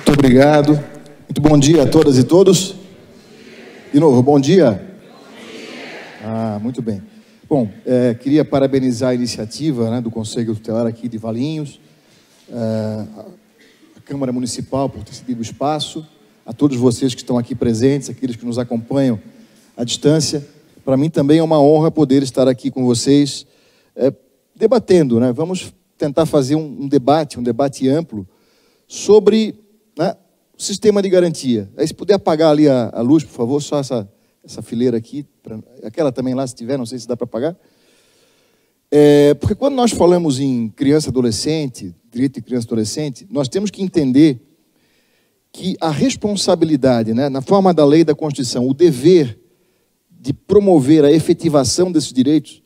Muito obrigado. Muito bom dia a todas e todos. De novo, bom dia. Muito bem. Bom, queria parabenizar a iniciativa, né, do Conselho Tutelar aqui de Valinhos, a Câmara Municipal por ter cedido o espaço, a todos vocês que estão aqui presentes, aqueles que nos acompanham à distância. Para mim também é uma honra poder estar aqui com vocês, debatendo, né? Vamos tentar fazer um debate amplo sobre, né, o sistema de garantia. Aí, se puder apagar ali a luz, por favor, só essa fileira aqui, aquela também lá, se tiver, não sei se dá para apagar. Porque quando nós falamos em criança e adolescente, direito de criança e adolescente, nós temos que entender que a responsabilidade, né, na forma da lei e da Constituição, o dever de promover a efetivação desses direitos,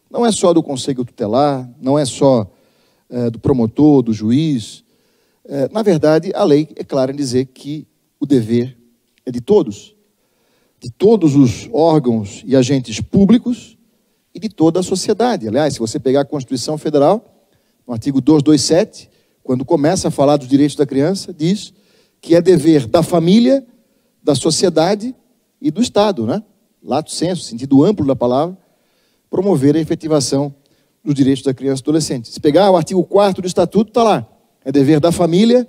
não é só do Conselho Tutelar, não é só do promotor, do juiz. Na verdade, a lei é clara em dizer que o dever é de todos os órgãos e agentes públicos e de toda a sociedade. Aliás, se você pegar a Constituição Federal, no artigo 227, quando começa a falar dos direitos da criança, diz que é dever da família, da sociedade e do Estado, né? Lato sensu, sentido amplo da palavra, promover a efetivação dos direitos da criança e do adolescente. Se pegar o artigo 4º do Estatuto, está lá. É dever da família,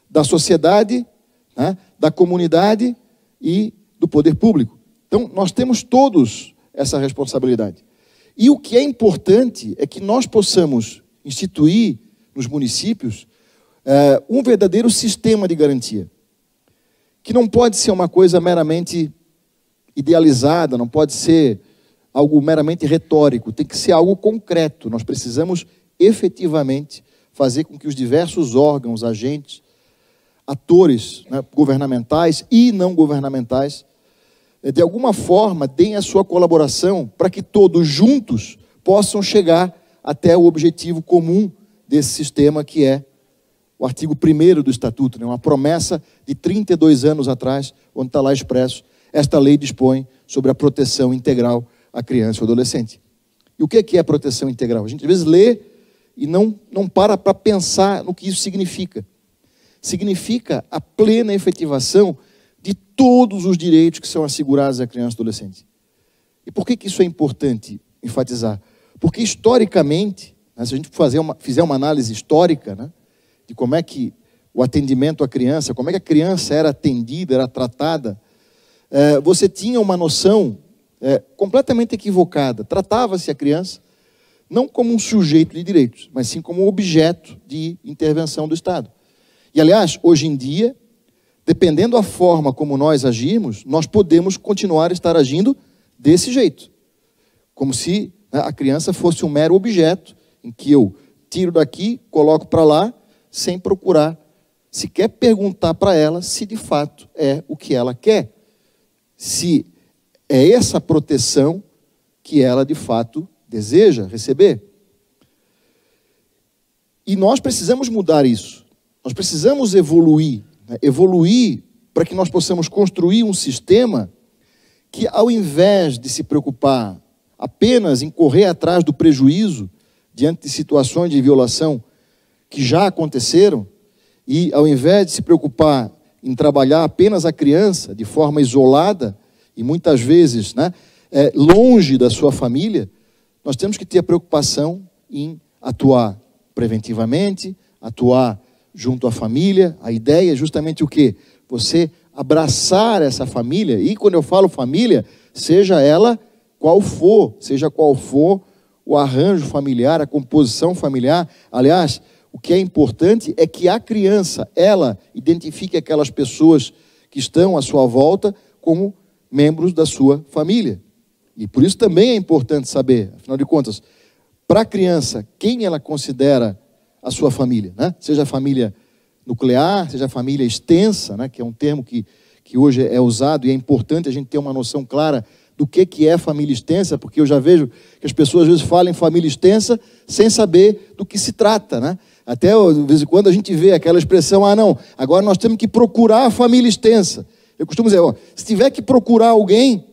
da sociedade, né, da comunidade e do poder público. Então, nós temos todos essa responsabilidade. E o que é importante é que nós possamos instituir nos municípios um verdadeiro sistema de garantia, que não pode ser uma coisa meramente idealizada, não pode ser algo meramente retórico, tem que ser algo concreto. Nós precisamos efetivamente fazer com que os diversos órgãos, agentes, atores, né, governamentais e não governamentais, de alguma forma deem a sua colaboração para que todos juntos possam chegar até o objetivo comum desse sistema, que é o artigo 1º do Estatuto, né, uma promessa de 32 anos atrás, onde está lá expresso: esta lei dispõe sobre a proteção integral à criança e ao adolescente. E o que é proteção integral? A gente às vezes lê e não para pensar no que isso significa. Significa a plena efetivação de todos os direitos que são assegurados à criança e ao adolescente. E por que isso é importante enfatizar? Porque historicamente, né, se a gente fizer uma análise histórica, né, de como é que o atendimento à criança, como é que a criança era atendida, era tratada, você tinha uma noção completamente equivocada. Tratava-se a criança não como um sujeito de direitos, mas sim como um objeto de intervenção do Estado. E, aliás, hoje em dia, dependendo da forma como nós agirmos, nós podemos continuar a estar agindo desse jeito. Como se, né, a criança fosse um mero objeto em que eu tiro daqui, coloco para lá, sem procurar sequer perguntar para ela se de fato é o que ela quer. Se é essa proteção que ela de fato deseja receber. E nós precisamos mudar isso. Nós precisamos evoluir, né? Evoluir para que nós possamos construir um sistema que, ao invés de se preocupar apenas em correr atrás do prejuízo diante de situações de violação que já aconteceram, e ao invés de se preocupar em trabalhar apenas a criança de forma isolada e muitas vezes, né, longe da sua família, nós temos que ter a preocupação em atuar preventivamente, atuar junto à família. A ideia é justamente o quê? Você abraçar essa família, e quando eu falo família, seja ela seja qual for o arranjo familiar, a composição familiar. Aliás, o que é importante é que a criança, ela identifique aquelas pessoas que estão à sua volta como membros da sua família. E por isso também é importante saber, afinal de contas, para a criança, quem ela considera a sua família, né? Seja a família nuclear, seja a família extensa, né? Que é um termo que hoje é usado, e é importante a gente ter uma noção clara do que é família extensa, porque eu já vejo que as pessoas às vezes falam em família extensa sem saber do que se trata, né? Até de vez em quando a gente vê aquela expressão: não, agora nós temos que procurar a família extensa. Eu costumo dizer, se tiver que procurar alguém,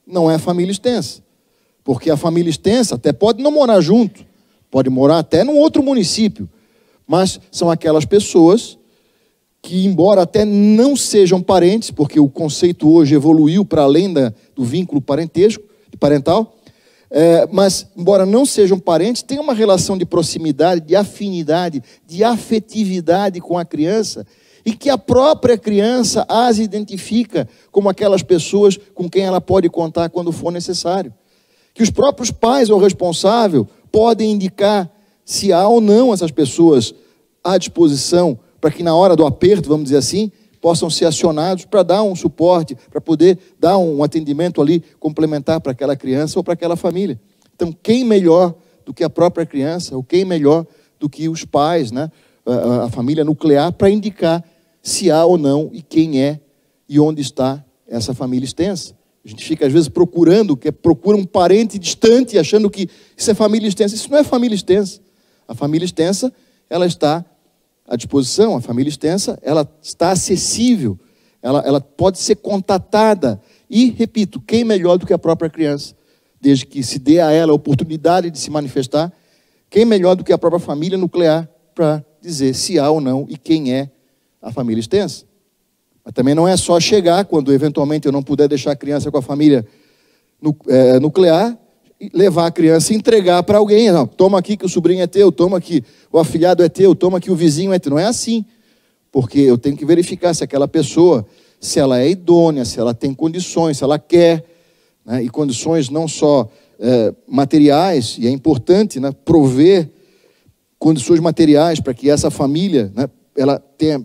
não é família extensa. Porque a família extensa até pode não morar junto, pode morar até num outro município, mas são aquelas pessoas que, embora até não sejam parentes, porque o conceito hoje evoluiu para além do vínculo parental, mas, embora não sejam parentes, têm uma relação de proximidade, de afinidade, de afetividade com a criança, e que a própria criança as identifica como aquelas pessoas com quem ela pode contar quando for necessário. Que os próprios pais ou responsável podem indicar se há ou não essas pessoas à disposição para que na hora do aperto, vamos dizer assim, possam ser acionados para dar um suporte, para poder dar um atendimento ali complementar para aquela criança ou para aquela família. Então, quem melhor do que a própria criança, ou quem melhor do que os pais, né? A família nuclear, para indicar se há ou não e quem é e onde está essa família extensa. A gente fica às vezes procura um parente distante, achando que isso é família extensa. Isso não é família extensa. A família extensa, ela está à disposição, a família extensa, ela está acessível, ela pode ser contatada. E, repito, quem melhor do que a própria criança, desde que se dê a ela a oportunidade de se manifestar, quem melhor do que a própria família nuclear para dizer se há ou não e quem é a família extensa. Mas também não é só chegar, quando eventualmente eu não puder deixar a criança com a família nuclear, levar a criança e entregar para alguém. Não, toma aqui que o sobrinho é teu, toma aqui o afilhado é teu, toma aqui o vizinho é teu. Não é assim, porque eu tenho que verificar se aquela pessoa, se ela é idônea, se ela tem condições, se ela quer, né? E condições não só materiais, e é importante, né, prover condições materiais para que essa família, né, ela tenha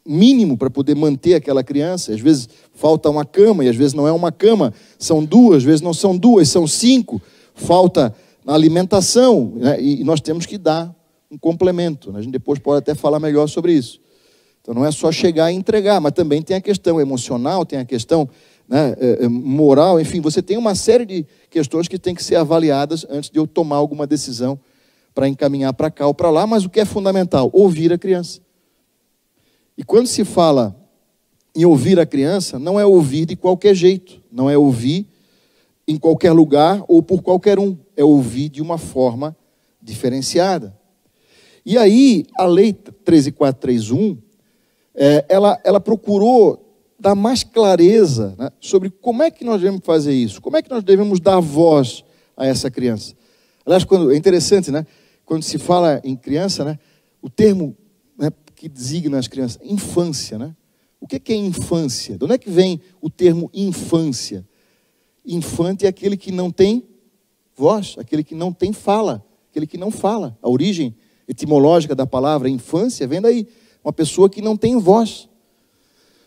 mínimo para poder manter aquela criança. Às vezes falta uma cama, e às vezes não é uma cama, são duas, às vezes não são duas, são 5. Falta na alimentação, né? E nós temos que dar um complemento, né? A gente depois pode até falar melhor sobre isso. Então não é só chegar e entregar, mas também tem a questão emocional, tem a questão, né, moral, enfim, você tem uma série de questões que tem que ser avaliadas antes de eu tomar alguma decisão para encaminhar para cá ou para lá. Mas o que é fundamental? Ouvir a criança. E quando se fala em ouvir a criança, não é ouvir de qualquer jeito, não é ouvir em qualquer lugar ou por qualquer um, é ouvir de uma forma diferenciada. E aí, a Lei 13.431, ela procurou dar mais clareza, né, sobre como é que nós devemos fazer isso, como é que nós devemos dar voz a essa criança. Aliás, é interessante, né, quando se fala em criança, né, o termo, né, que designa as crianças, infância, né? O que é infância? De onde é que vem o termo infância? Infante é aquele que não tem voz, aquele que não tem fala, aquele que não fala. A origem etimológica da palavra infância vem daí, uma pessoa que não tem voz.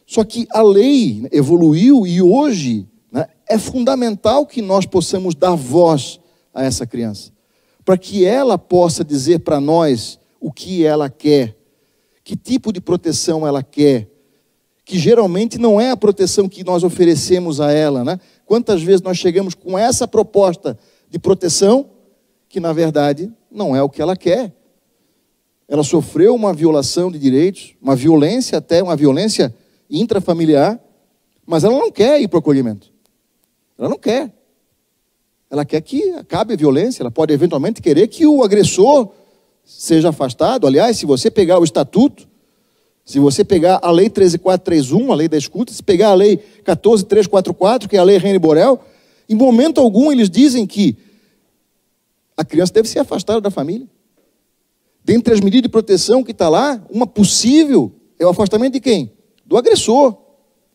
Só que a lei evoluiu e hoje, né, é fundamental que nós possamos dar voz a essa criança, para que ela possa dizer para nós o que ela quer, que tipo de proteção ela quer, que geralmente não é a proteção que nós oferecemos a ela, né? Quantas vezes nós chegamos com essa proposta de proteção, que na verdade não é o que ela quer. Ela sofreu uma violação de direitos, uma violência até, uma violência intrafamiliar, mas ela não quer ir para o acolhimento. Ela não quer. Ela quer que acabe a violência, ela pode eventualmente querer que o agressor seja afastado. Aliás, se você pegar o estatuto, se você pegar a Lei 13.431, a lei da escuta, se pegar a Lei 14.344, que é a Lei Reine Borel, em momento algum eles dizem que a criança deve ser afastada da família. Dentre as medidas de proteção que está lá, uma possível é o afastamento de quem? Do agressor.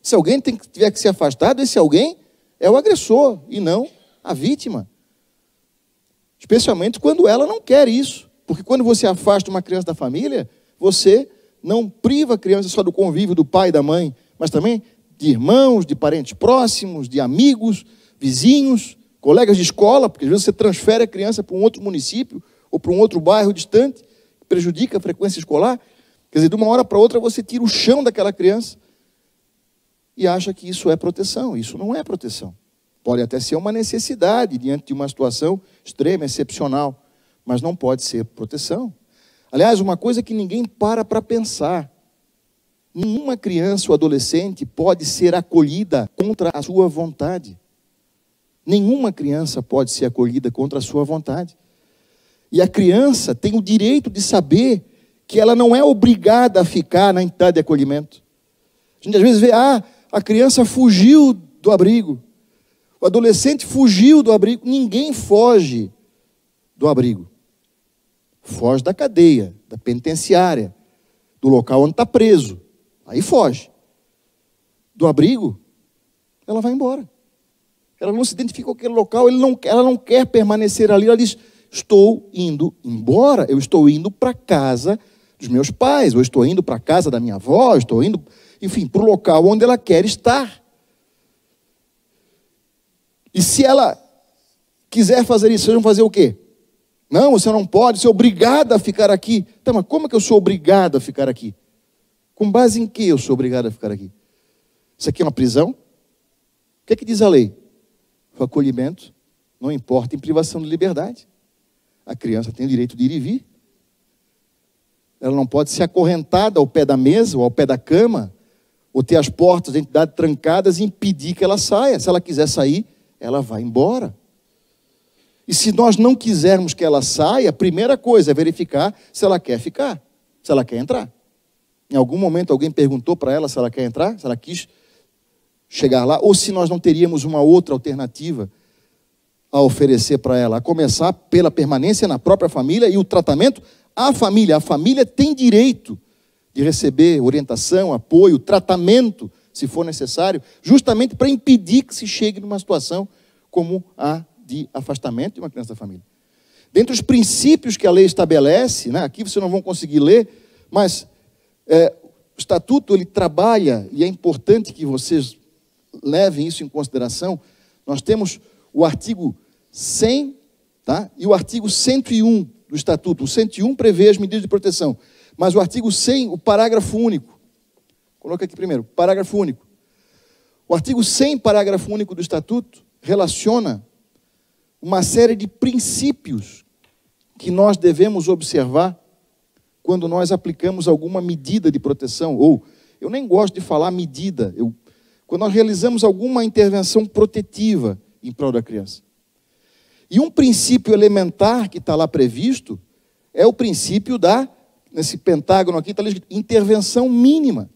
Se alguém tiver que ser afastado, esse alguém é o agressor e não a vítima. Especialmente quando ela não quer isso. Porque quando você afasta uma criança da família, você não priva a criança só do convívio do pai e da mãe, mas também de irmãos, de parentes próximos, de amigos, vizinhos, colegas de escola, porque às vezes você transfere a criança para um outro município ou para um outro bairro distante, prejudica a frequência escolar. Quer dizer, de uma hora para outra você tira o chão daquela criança e acha que isso é proteção. Isso não é proteção. Pode até ser uma necessidade diante de uma situação extrema, excepcional, mas não pode ser proteção. Aliás, uma coisa que ninguém para pensar: nenhuma criança ou adolescente pode ser acolhida contra a sua vontade. Nenhuma criança pode ser acolhida contra a sua vontade. E a criança tem o direito de saber que ela não é obrigada a ficar na entidade de acolhimento. A gente às vezes vê, a criança fugiu do abrigo, o adolescente fugiu do abrigo. Ninguém foge do abrigo. Foge da cadeia, da penitenciária, do local onde está preso. Aí foge. Do abrigo, ela vai embora. Ela não se identifica com aquele local, ela não quer permanecer ali. Ela diz, estou indo embora, eu estou indo para a casa dos meus pais, eu estou indo para a casa da minha avó, eu estou indo, enfim, para o local onde ela quer estar. E se ela quiser fazer isso, vocês vão fazer o quê? Não, você não pode, você é obrigada a ficar aqui. Tá, mas como é que eu sou obrigado a ficar aqui? Com base em que eu sou obrigado a ficar aqui? Isso aqui é uma prisão? O que é que diz a lei? O acolhimento não importa em privação de liberdade. A criança tem o direito de ir e vir. Ela não pode ser acorrentada ao pé da mesa ou ao pé da cama, ou ter as portas da entidade trancadas e impedir que ela saia. Se ela quiser sair, ela vai embora. E se nós não quisermos que ela saia, a primeira coisa é verificar se ela quer ficar, se ela quer entrar. Em algum momento alguém perguntou para ela se ela quer entrar, se ela quis chegar lá, ou se nós não teríamos uma outra alternativa a oferecer para ela, a começar pela permanência na própria família e o tratamento à família. A família tem direito de receber orientação, apoio, tratamento, se for necessário, justamente para impedir que se chegue numa situação como a de afastamento de uma criança da família. Dentre os princípios que a lei estabelece, né, aqui vocês não vão conseguir ler, mas o estatuto ele trabalha, e é importante que vocês levem isso em consideração. Nós temos o artigo 100, tá? E o artigo 101 do estatuto. O 101 prevê as medidas de proteção, mas o artigo 100, o parágrafo único. Coloca aqui primeiro, parágrafo único. O artigo 100, parágrafo único do estatuto, relaciona uma série de princípios que nós devemos observar quando nós aplicamos alguma medida de proteção, ou, eu nem gosto de falar medida, quando nós realizamos alguma intervenção protetiva em prol da criança. E um princípio elementar que está lá previsto é o princípio nesse pentágono aqui, está escrito, intervenção mínima.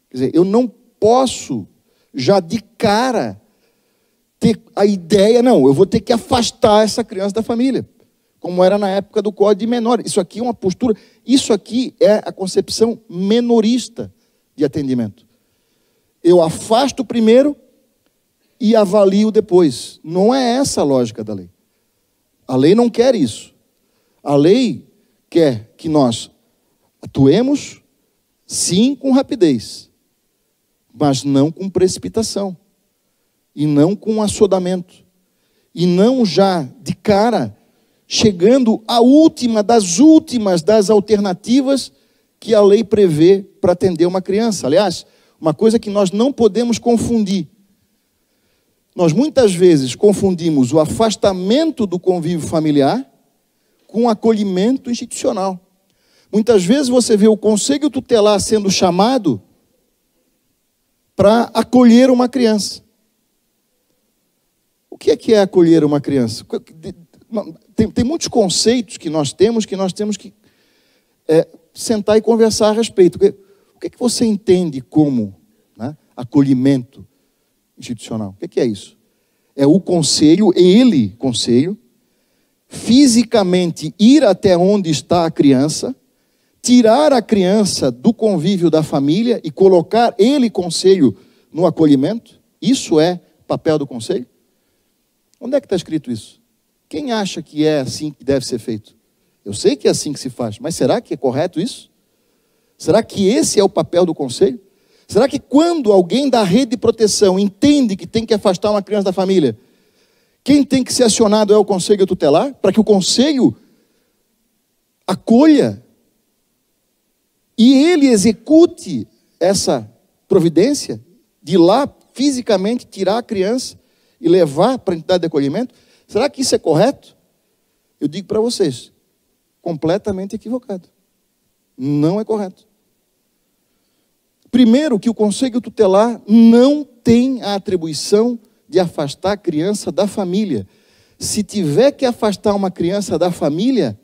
Quer dizer, eu não posso, já de cara, ter a ideia, não, eu vou ter que afastar essa criança da família, como era na época do Código de Menores. Isso aqui é uma postura, isso aqui é a concepção menorista de atendimento. Eu afasto primeiro e avalio depois. Não é essa a lógica da lei. A lei não quer isso. A lei quer que nós atuemos, sim, com rapidez, mas não com precipitação, e não com assodamento, e não já de cara chegando à última das alternativas que a lei prevê para atender uma criança. Aliás, uma coisa que nós não podemos confundir. Nós muitas vezes confundimos o afastamento do convívio familiar com o acolhimento institucional. Muitas vezes você vê o conselho tutelar sendo chamado para acolher uma criança. O que é acolher uma criança? Tem muitos conceitos que nós temos que sentar e conversar a respeito. O que você entende como, né, acolhimento institucional? O que é isso? É o conselho, conselho, fisicamente ir até onde está a criança, tirar a criança do convívio da família e colocar conselho, no acolhimento? Isso é papel do conselho? Onde é que está escrito isso? Quem acha que é assim que deve ser feito? Eu sei que é assim que se faz, mas será que é correto isso? Será que esse é o papel do conselho? Será que quando alguém da rede de proteção entende que tem que afastar uma criança da família, quem tem que ser acionado é o conselho tutelar? Para que o conselho acolha e ele execute essa providência de ir lá fisicamente tirar a criança e levar para a entidade de acolhimento? Será que isso é correto? Eu digo para vocês, completamente equivocado. Não é correto. Primeiro, que o conselho tutelar não tem a atribuição de afastar a criança da família. Se tiver que afastar uma criança da família,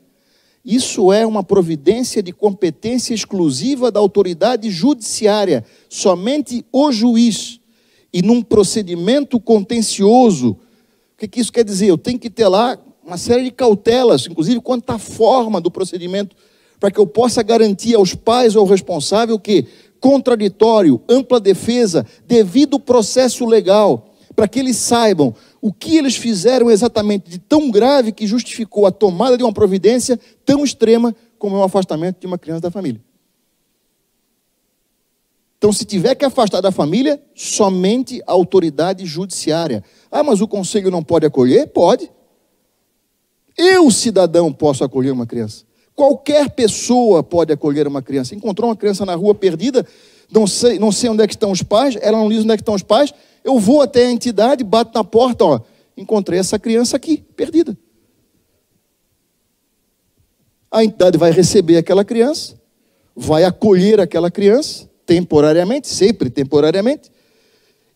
Isso é uma providência de competência exclusiva da autoridade judiciária. Somente o juiz. E num procedimento contencioso. O que isso quer dizer? Eu tenho que ter lá uma série de cautelas, inclusive quanto à forma do procedimento, para que eu possa garantir aos pais ou ao responsável que contraditório, ampla defesa, devido processo legal, para que eles saibam o que eles fizeram exatamente de tão grave que justificou a tomada de uma providência tão extrema como é o afastamento de uma criança da família. Então, se tiver que afastar da família, somente a autoridade judiciária. Ah, mas o conselho não pode acolher? Pode. Eu, cidadão, posso acolher uma criança. Qualquer pessoa pode acolher uma criança. Encontrou uma criança na rua perdida, não sei onde é que estão os pais, ela não diz onde é que estão os pais, eu vou até a entidade, bato na porta, ó, encontrei essa criança aqui, perdida. A entidade vai receber aquela criança, vai acolher aquela criança, temporariamente, sempre temporariamente,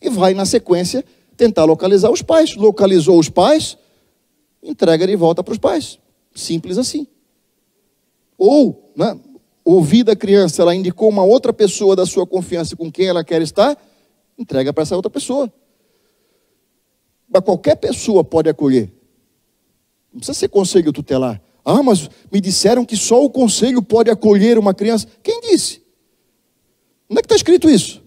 e vai, na sequência, tentar localizar os pais. Localizou os pais, entrega de volta para os pais. Simples assim. Ou, né, ouvida a criança, ela indicou uma outra pessoa da sua confiança com quem ela quer estar, entrega para essa outra pessoa. Mas qualquer pessoa pode acolher. Não precisa ser conselho tutelar. Ah, mas me disseram que só o conselho pode acolher uma criança. Quem disse? Onde é que está escrito isso?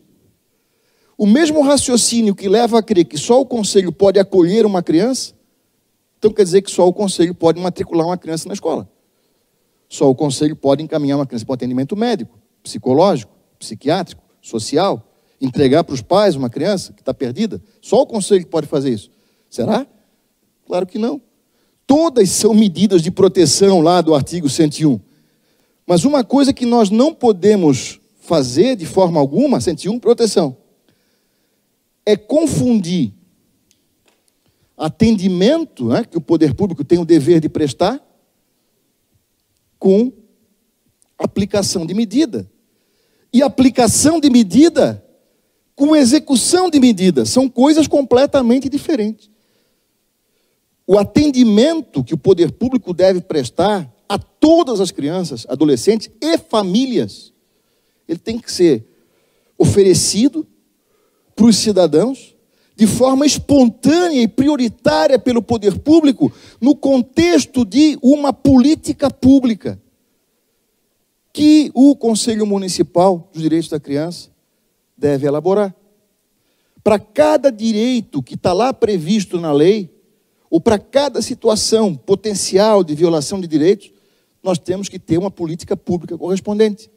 O mesmo raciocínio que leva a crer que só o conselho pode acolher uma criança, então quer dizer que só o conselho pode matricular uma criança na escola. Só o conselho pode encaminhar uma criança para um atendimento médico, psicológico, psiquiátrico, social, entregar para os pais uma criança que está perdida. Só o conselho pode fazer isso. Será? Claro que não. Todas são medidas de proteção lá do artigo 101. Mas uma coisa que nós não podemos fazer de forma alguma, 101, proteção, é confundir atendimento, né, que o poder público tem o dever de prestar, com aplicação de medida. E aplicação de medida com execução de medida. São coisas completamente diferentes. O atendimento que o poder público deve prestar a todas as crianças, adolescentes e famílias, ele tem que ser oferecido para os cidadãos de forma espontânea e prioritária pelo poder público no contexto de uma política pública que o Conselho Municipal dos Direitos da Criança deve elaborar. Para cada direito que está lá previsto na lei, ou para cada situação potencial de violação de direitos, nós temos que ter uma política pública correspondente.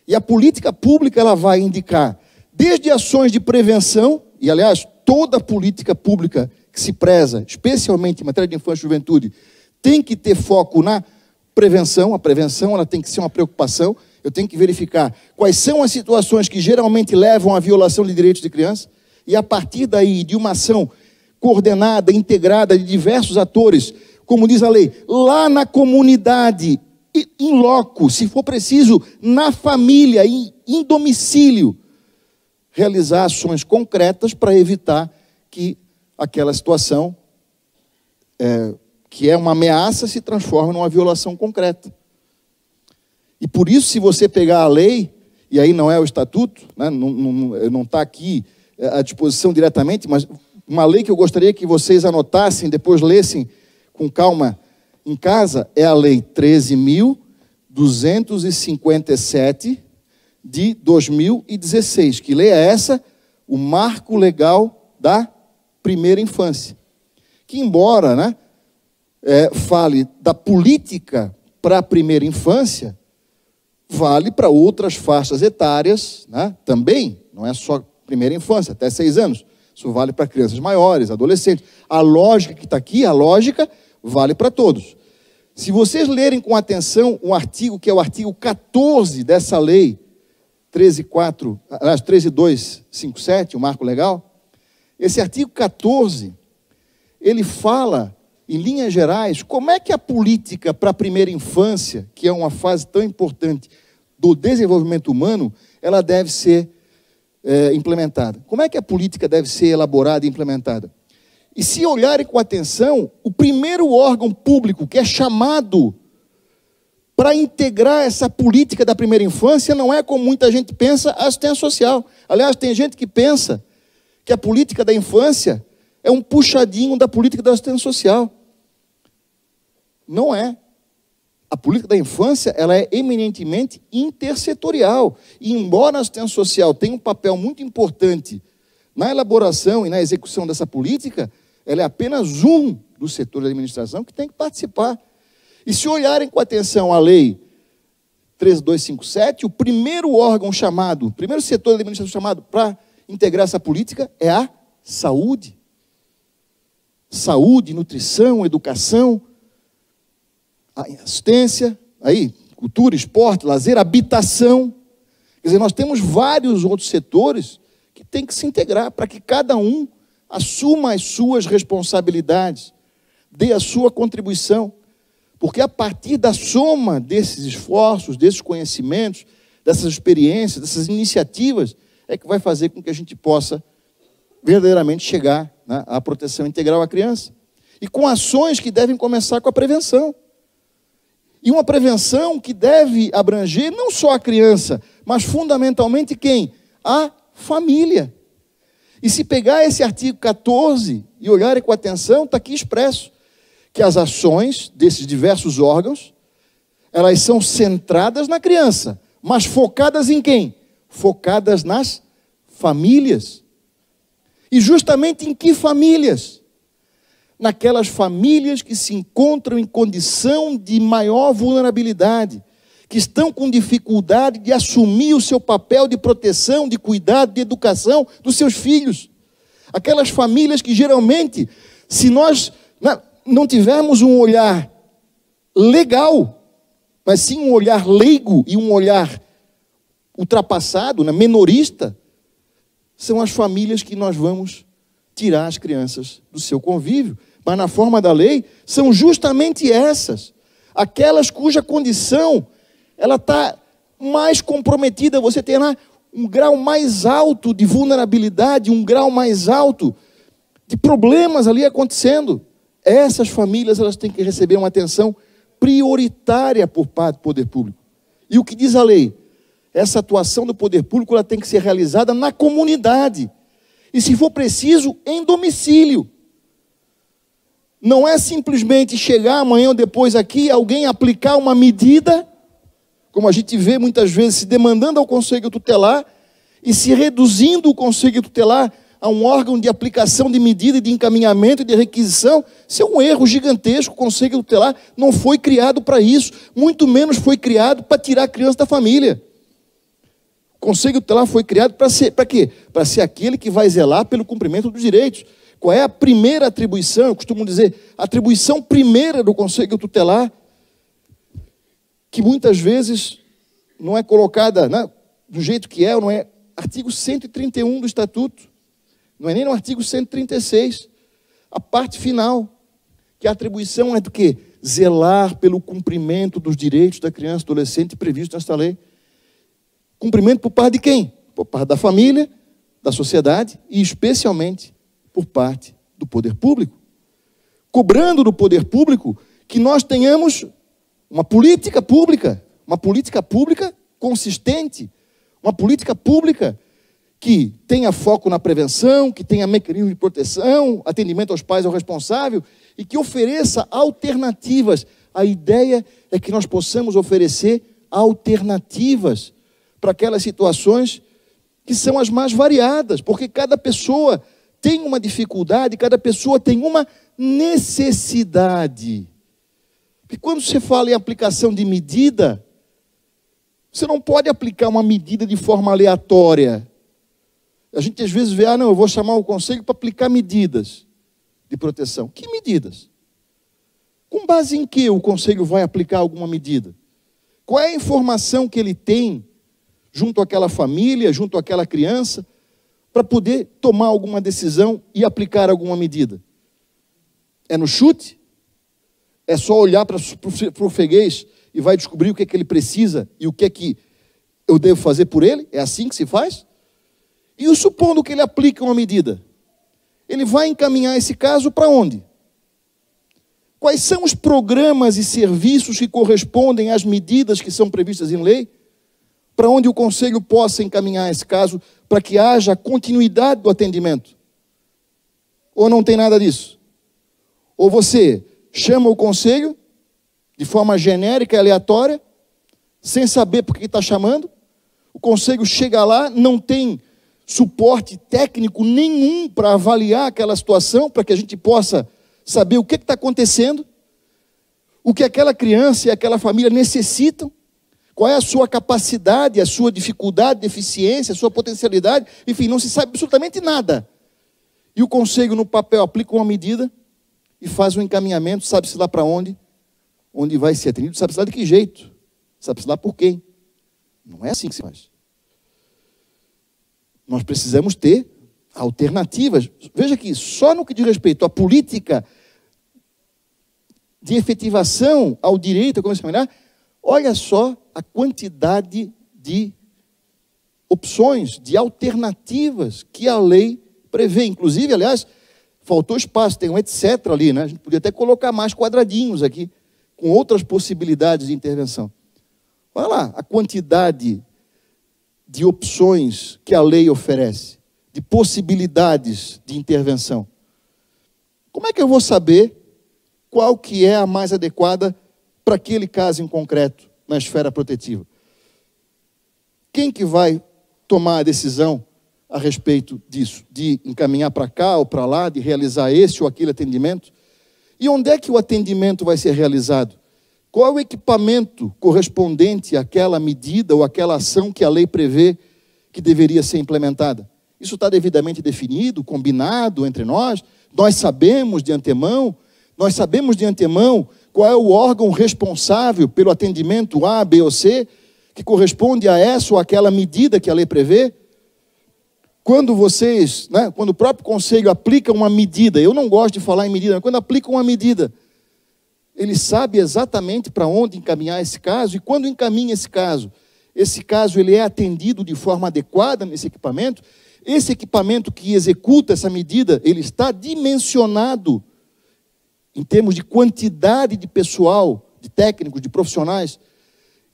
E a política pública ela vai indicar desde ações de prevenção, e aliás, toda política pública que se preza, especialmente em matéria de infância e juventude, tem que ter foco na prevenção. A prevenção ela tem que ser uma preocupação. Eu tenho que verificar quais são as situações que geralmente levam à violação de direitos de criança, e a partir daí, de uma ação coordenada, integrada de diversos atores, como diz a lei, lá na comunidade, em loco, se for preciso, na família, em domicílio, realizar ações concretas para evitar que aquela situação, que é uma ameaça, se transforme numa violação concreta. E por isso, se você pegar a lei, e aí não é o estatuto, né, não está aqui à disposição diretamente, mas uma lei que eu gostaria que vocês anotassem, depois lessem com calma em casa, é a Lei 13.257 de 2016. Que lei é essa? O Marco Legal da Primeira Infância. Que embora, né, fale da política para a primeira infância, vale para outras faixas etárias, né, também, não é só primeira infância, até 6 anos. Isso vale para crianças maiores, adolescentes. A lógica que está aqui, a lógica, vale para todos. Se vocês lerem com atenção um artigo, que é o artigo 14 dessa lei, 13.257, o Marco Legal, esse artigo 14, ele fala, em linhas gerais, como é que a política para a primeira infância, que é uma fase tão importante do desenvolvimento humano, ela deve ser implementada. Como é que a política deve ser elaborada e implementada? E se olharem com atenção, o primeiro órgão público que é chamado para integrar essa política da primeira infância, não é como muita gente pensa, a assistência social. Aliás, tem gente que pensa que a política da infância é um puxadinho da política da assistência social. Não é. A política da infância, ela é eminentemente intersetorial. E embora a assistência social tenha um papel muito importante na elaboração e na execução dessa política, ela é apenas um dos setores da administração que tem que participar. E se olharem com atenção a lei 13257, o primeiro órgão chamado, o primeiro setor da administração chamado para integrar essa política é a saúde. Saúde, nutrição, educação, assistência, aí, cultura, esporte, lazer, habitação. Quer dizer, nós temos vários outros setores que têm que se integrar para que cada um assuma as suas responsabilidades, dê a sua contribuição. Porque a partir da soma desses esforços, desses conhecimentos, dessas experiências, dessas iniciativas, é que vai fazer com que a gente possa verdadeiramente chegar, né, à proteção integral à criança. E com ações que devem começar com a prevenção. E uma prevenção que deve abranger não só a criança, mas fundamentalmente quem? A família. E se pegar esse artigo 14 e olharem com atenção, está aqui expresso que as ações desses diversos órgãos, elas são centradas na criança, mas focadas em quem? Focadas nas famílias. E justamente em que famílias? Naquelas famílias que se encontram em condição de maior vulnerabilidade, que estão com dificuldade de assumir o seu papel de proteção, de cuidado, de educação dos seus filhos. Aquelas famílias que geralmente, se nós não tivermos um olhar legal, mas sim um olhar leigo e um olhar ultrapassado, menorista, são as famílias que nós vamos tirar as crianças do seu convívio. Mas na forma da lei, são justamente essas, aquelas cuja condição ela está mais comprometida, você tem lá um grau mais alto de vulnerabilidade, um grau mais alto de problemas ali acontecendo. Essas famílias elas têm que receber uma atenção prioritária por parte do poder público. E o que diz a lei? Essa atuação do poder público ela tem que ser realizada na comunidade. E se for preciso, em domicílio. Não é simplesmente chegar amanhã ou depois aqui, alguém aplicar uma medida, como a gente vê muitas vezes se demandando ao Conselho Tutelar e se reduzindo o Conselho Tutelar a um órgão de aplicação de medida, de encaminhamento e de requisição. Isso é um erro gigantesco. O Conselho Tutelar não foi criado para isso, muito menos foi criado para tirar a criança da família. O Conselho Tutelar foi criado para quê? Para ser aquele que vai zelar pelo cumprimento dos direitos. Qual é a primeira atribuição? Eu costumo dizer, a atribuição primeira do Conselho Tutelar, que muitas vezes não é colocada do jeito que é, ou não é. Artigo 131 do Estatuto, não é nem no artigo 136, a parte final, que a atribuição é do quê? Zelar pelo cumprimento dos direitos da criança e do adolescente previsto nesta lei. Cumprimento por parte de quem? Por parte da família, da sociedade e especialmente por parte do poder público. Cobrando do poder público que nós tenhamos uma política pública consistente, uma política pública que tenha foco na prevenção, que tenha mecanismo de proteção, atendimento aos pais, ao responsável, e que ofereça alternativas. A ideia é que nós possamos oferecer alternativas para aquelas situações que são as mais variadas, porque cada pessoa tem uma dificuldade, cada pessoa tem uma necessidade. E quando você fala em aplicação de medida, você não pode aplicar uma medida de forma aleatória. A gente às vezes vê, não, eu vou chamar o conselho para aplicar medidas de proteção. Que medidas? Com base em que o conselho vai aplicar alguma medida? Qual é a informação que ele tem junto àquela família, junto àquela criança, para poder tomar alguma decisão e aplicar alguma medida? É no chute? É só olhar para o freguês e vai descobrir o que é que ele precisa e o que é que eu devo fazer por ele? É assim que se faz? E supondo que ele aplique uma medida, ele vai encaminhar esse caso para onde? Quais são os programas e serviços que correspondem às medidas que são previstas em lei, para onde o conselho possa encaminhar esse caso, para que haja continuidade do atendimento? Ou não tem nada disso? Ou você chama o conselho de forma genérica e aleatória, sem saber por que está chamando, o conselho chega lá, não tem suporte técnico nenhum para avaliar aquela situação, para que a gente possa saber o que está acontecendo, o que aquela criança e aquela família necessitam, qual é a sua capacidade, a sua dificuldade, deficiência, a sua potencialidade, enfim, não se sabe absolutamente nada. E o conselho no papel aplica uma medida e faz um encaminhamento, sabe-se lá para onde vai ser atendido, sabe-se lá de que jeito, sabe-se lá por quem. Não é assim que se faz. Nós precisamos ter alternativas. Veja que só no que diz respeito à política de efetivação ao direito a comissão familiar, olha só a quantidade de opções, de alternativas que a lei prevê. Inclusive, aliás, faltou espaço, tem um etc. ali, né? A gente podia até colocar mais quadradinhos aqui, com outras possibilidades de intervenção. Olha lá a quantidade de opções que a lei oferece, de possibilidades de intervenção. Como é que eu vou saber qual que é a mais adequada para aquele caso em concreto, na esfera protetiva? Quem que vai tomar a decisão a respeito disso? De encaminhar para cá ou para lá, de realizar esse ou aquele atendimento? E onde é que o atendimento vai ser realizado? Qual é o equipamento correspondente àquela medida ou àquela ação que a lei prevê que deveria ser implementada? Isso está devidamente definido, combinado entre nós? Nós sabemos de antemão qual é o órgão responsável pelo atendimento A, B ou C, que corresponde a essa ou aquela medida que a lei prevê? Quando vocês, quando o próprio conselho aplica uma medida, eu não gosto de falar em medida, mas quando aplica uma medida, ele sabe exatamente para onde encaminhar esse caso, e quando encaminha esse caso ele é atendido de forma adequada nesse equipamento. Esse equipamento que executa essa medida, ele está dimensionado em termos de quantidade de pessoal, de técnicos, de profissionais,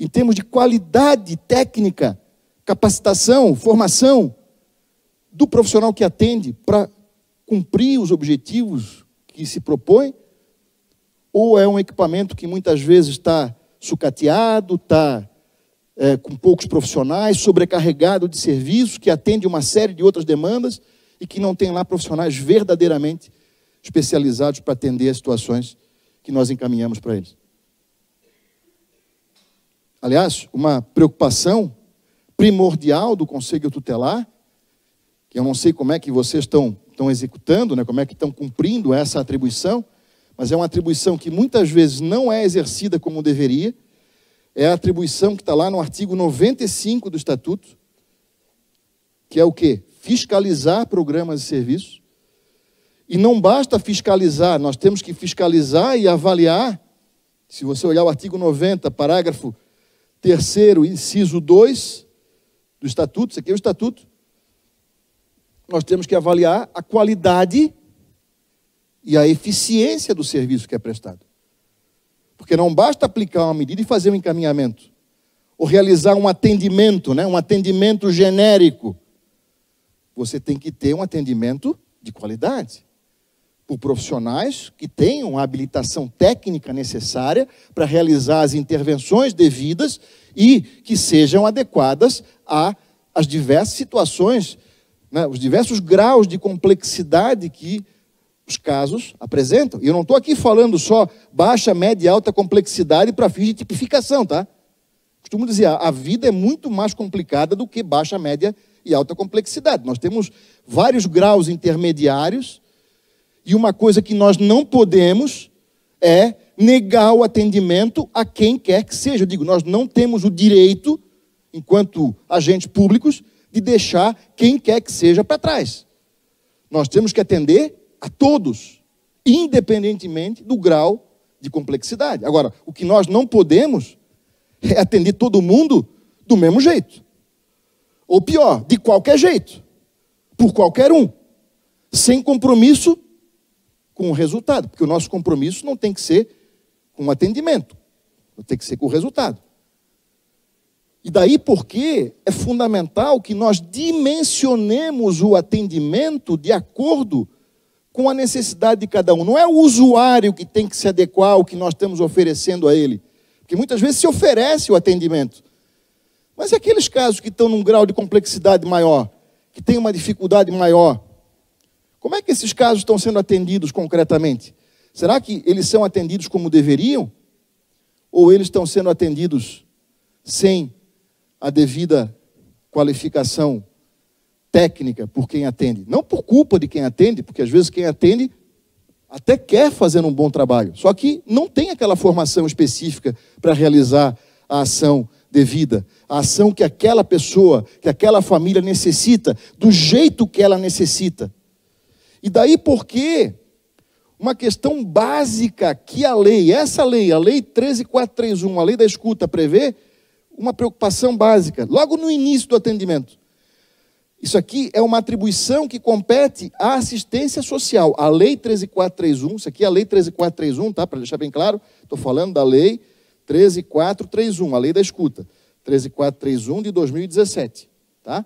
em termos de qualidade técnica, capacitação, formação do profissional que atende para cumprir os objetivos que se propõe. Ou é um equipamento que muitas vezes está sucateado, está com poucos profissionais, sobrecarregado de serviço, que atende uma série de outras demandas e que não tem lá profissionais verdadeiramente especializados para atender as situações que nós encaminhamos para eles. Aliás, uma preocupação primordial do Conselho Tutelar, que eu não sei como é que vocês estão executando, como é que estão cumprindo essa atribuição, mas é uma atribuição que muitas vezes não é exercida como deveria. É a atribuição que está lá no artigo 95 do Estatuto, que é o quê? Fiscalizar programas e serviços. E não basta fiscalizar, nós temos que fiscalizar e avaliar. Se você olhar o artigo 90, parágrafo 3º, inciso 2 do Estatuto, isso aqui é o Estatuto, nós temos que avaliar a qualidade e a eficiência do serviço que é prestado. Porque não basta aplicar uma medida e fazer um encaminhamento, ou realizar um atendimento, um atendimento genérico. Você tem que ter um atendimento de qualidade, por profissionais que tenham a habilitação técnica necessária para realizar as intervenções devidas e que sejam adequadas às diversas situações, os diversos graus de complexidade que os casos apresentam. E eu não estou aqui falando só baixa, média e alta complexidade para fins de tipificação, tá? Costumo dizer, a vida é muito mais complicada do que baixa, média e alta complexidade. Nós temos vários graus intermediários e uma coisa que nós não podemos é negar o atendimento a quem quer que seja. Eu digo, nós não temos o direito, enquanto agentes públicos, de deixar quem quer que seja para trás. Nós temos que atender a todos, independentemente do grau de complexidade. Agora, o que nós não podemos é atender todo mundo do mesmo jeito. Ou pior, de qualquer jeito, por qualquer um, sem compromisso com o resultado, porque o nosso compromisso não tem que ser com o atendimento, tem que ser com o resultado. E daí porque é fundamental que nós dimensionemos o atendimento de acordo com a necessidade de cada um. Não é o usuário que tem que se adequar ao que nós estamos oferecendo a ele. Porque muitas vezes se oferece o atendimento. Mas e aqueles casos que estão num grau de complexidade maior, que têm uma dificuldade maior, como é que esses casos estão sendo atendidos concretamente? Será que eles são atendidos como deveriam? Ou eles estão sendo atendidos sem a devida qualificação técnica por quem atende? Não por culpa de quem atende, porque às vezes quem atende até quer fazer um bom trabalho, só que não tem aquela formação específica para realizar a ação devida, a ação que aquela pessoa, que aquela família necessita, do jeito que ela necessita. E daí porque uma questão básica que a lei, a lei 13.431, a lei da escuta, prevê uma preocupação básica, logo no início do atendimento. Isso aqui é uma atribuição que compete à assistência social. A lei 13.431, isso aqui é a lei 13.431, tá? Para deixar bem claro, estou falando da lei 13.431, a lei da escuta. 13.431 de 2017, tá?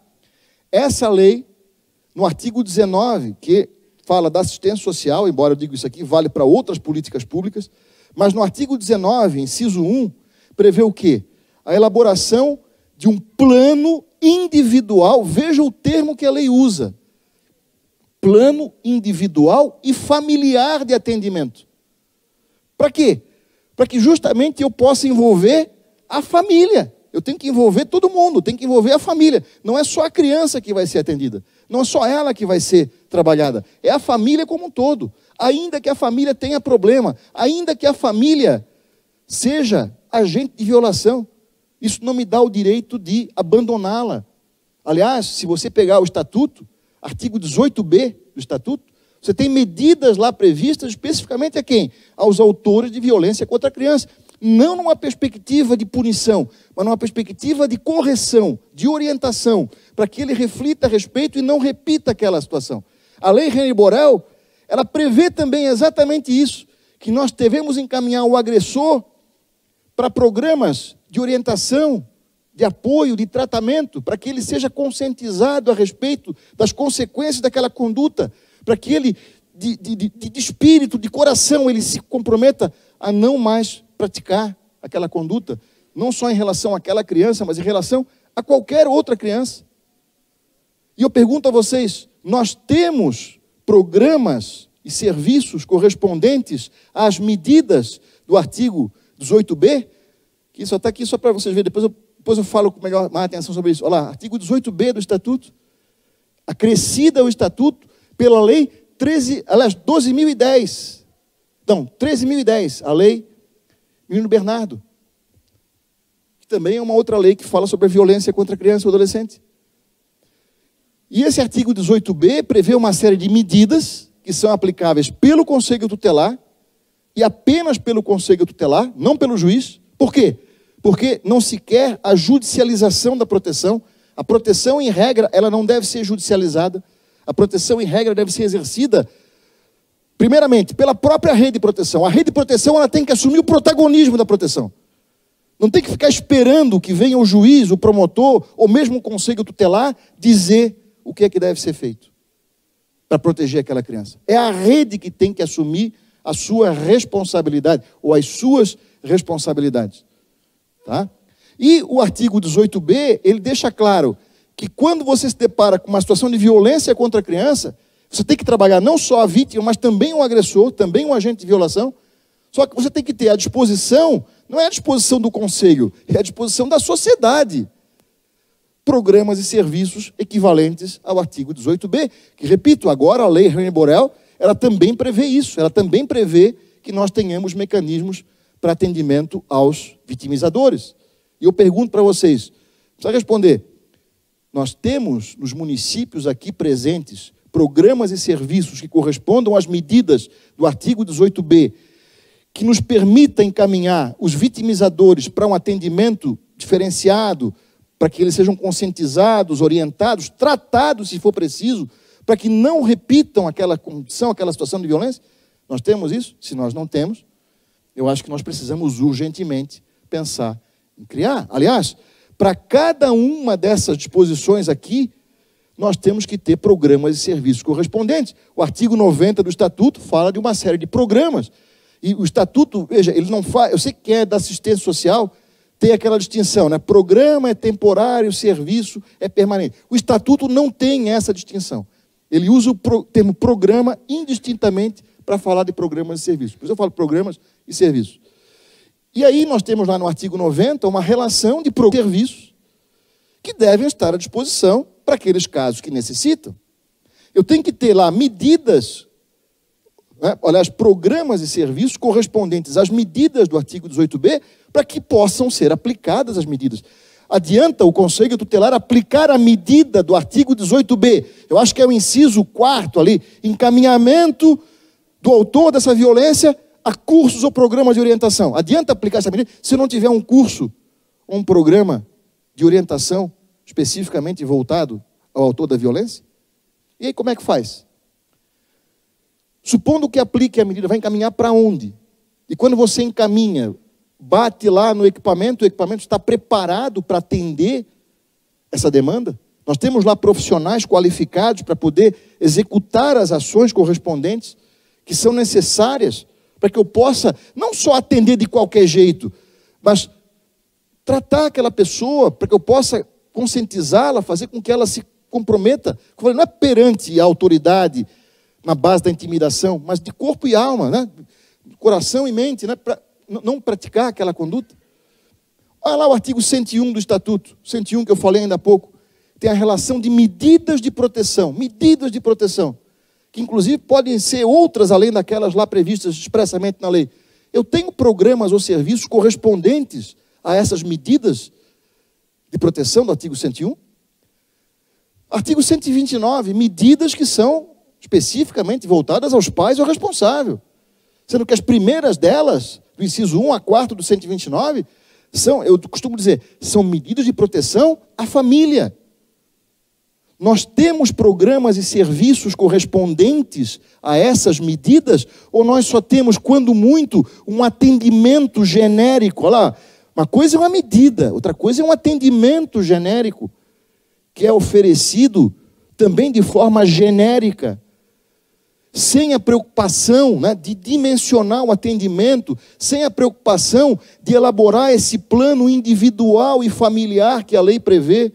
Essa lei, no artigo 19, que fala da assistência social, embora eu diga isso aqui, vale para outras políticas públicas, mas no artigo 19, inciso 1, prevê o quê? A elaboração de um plano individual, veja o termo que a lei usa, plano individual e familiar de atendimento. Para quê? Para que justamente eu possa envolver a família. Eu tenho que envolver todo mundo, tenho que envolver a família. Não é só a criança que vai ser atendida, não é só ela que vai ser trabalhada, é a família como um todo. Ainda que a família tenha problema, ainda que a família seja agente de violação, isso não me dá o direito de abandoná-la. Aliás, se você pegar o Estatuto, artigo 18b do Estatuto, você tem medidas lá previstas especificamente a quem? Aos autores de violência contra a criança. Não numa perspectiva de punição, mas numa perspectiva de correção, de orientação, para que ele reflita a respeito e não repita aquela situação. A lei René Borel, ela prevê também exatamente isso, que nós devemos encaminhar o agressor para programas de orientação, de apoio, de tratamento, para que ele seja conscientizado a respeito das consequências daquela conduta, para que ele, de espírito, de coração, ele se comprometa a não mais praticar aquela conduta, não só em relação àquela criança, mas em relação a qualquer outra criança. E eu pergunto a vocês, nós temos programas e serviços correspondentes às medidas do artigo 18b? Que isso está aqui só para vocês verem, depois eu falo com mais atenção sobre isso. Olha lá, artigo 18b do Estatuto, acrescida o Estatuto pela lei 12.010. Não, 13.010, a lei Menino Bernardo, que também é uma outra lei que fala sobre a violência contra a criança ou adolescente. E esse artigo 18b prevê uma série de medidas que são aplicáveis pelo Conselho Tutelar e apenas pelo Conselho Tutelar, não pelo juiz. Por quê? Porque não se quer a judicialização da proteção. A proteção, em regra, ela não deve ser judicializada. A proteção, em regra, deve ser exercida, primeiramente, pela própria rede de proteção. A rede de proteção, ela tem que assumir o protagonismo da proteção. Não tem que ficar esperando que venha o juiz, o promotor, ou mesmo o conselho tutelar, dizer o que é que deve ser feito para proteger aquela criança. É a rede que tem que assumir a sua responsabilidade, ou as suas responsabilidades. Tá? E o artigo 18b, ele deixa claro que quando você se depara com uma situação de violência contra a criança, você tem que trabalhar não só a vítima, mas também o agressor, também o agente de violação. Só que você tem que ter à disposição, não é à disposição do conselho, é à disposição da sociedade, programas e serviços equivalentes ao artigo 18b, que, repito, agora a lei René Borel, ela também prevê isso, ela também prevê que nós tenhamos mecanismos para atendimento aos vitimizadores. E eu pergunto para vocês, precisa responder, nós temos nos municípios aqui presentes programas e serviços que correspondam às medidas do artigo 18b, que nos permita encaminhar os vitimizadores para um atendimento diferenciado, para que eles sejam conscientizados, orientados, tratados, se for preciso, para que não repitam aquela condição, aquela situação de violência? Nós temos isso? Se nós não temos, eu acho que nós precisamos urgentemente pensar em criar. Aliás, para cada uma dessas disposições aqui, nós temos que ter programas e serviços correspondentes. O artigo 90 do Estatuto fala de uma série de programas. E o Estatuto, veja, ele não faz... Eu sei que quem é da assistência social tem aquela distinção, né? Programa é temporário, serviço é permanente. O Estatuto não tem essa distinção. Ele usa o termo programa indistintamente para falar de programas e serviços. Por isso eu falo programas e serviços. E aí nós temos lá no artigo 90 uma relação de serviços que devem estar à disposição para aqueles casos que necessitam. Eu tenho que ter lá medidas, né? Aliás, programas e serviços correspondentes às medidas do artigo 18b, para que possam ser aplicadas as medidas. Adianta o Conselho Tutelar aplicar a medida do artigo 18b, eu acho que é o inciso 4º ali, encaminhamento do autor dessa violência a cursos ou programas de orientação. Adianta aplicar essa medida se não tiver um curso ou um programa de orientação especificamente voltado ao autor da violência? E aí como é que faz? Supondo que aplique a medida, vai encaminhar para onde? E quando você encaminha, bate lá no equipamento, o equipamento está preparado para atender essa demanda? Nós temos lá profissionais qualificados para poder executar as ações correspondentes que são necessárias para que eu possa não só atender de qualquer jeito, mas tratar aquela pessoa, para que eu possa conscientizá-la, fazer com que ela se comprometa, não é perante a autoridade na base da intimidação, mas de corpo e alma, né? Coração e mente, né? Para não praticar aquela conduta. Olha lá o artigo 101 do Estatuto, 101 que eu falei ainda há pouco, tem a relação de medidas de proteção, que inclusive podem ser outras além daquelas lá previstas expressamente na lei. Eu tenho programas ou serviços correspondentes a essas medidas de proteção do artigo 101. Artigo 129, medidas que são especificamente voltadas aos pais ou ao responsável. Sendo que as primeiras delas, do inciso 1 a 4 do 129, são, eu costumo dizer, são medidas de proteção à família. Nós temos programas e serviços correspondentes a essas medidas, ou nós só temos, quando muito, um atendimento genérico? Olha lá, uma coisa é uma medida, outra coisa é um atendimento genérico, que é oferecido também de forma genérica, sem a preocupação, né, de dimensionar o atendimento, sem a preocupação de elaborar esse plano individual e familiar que a lei prevê,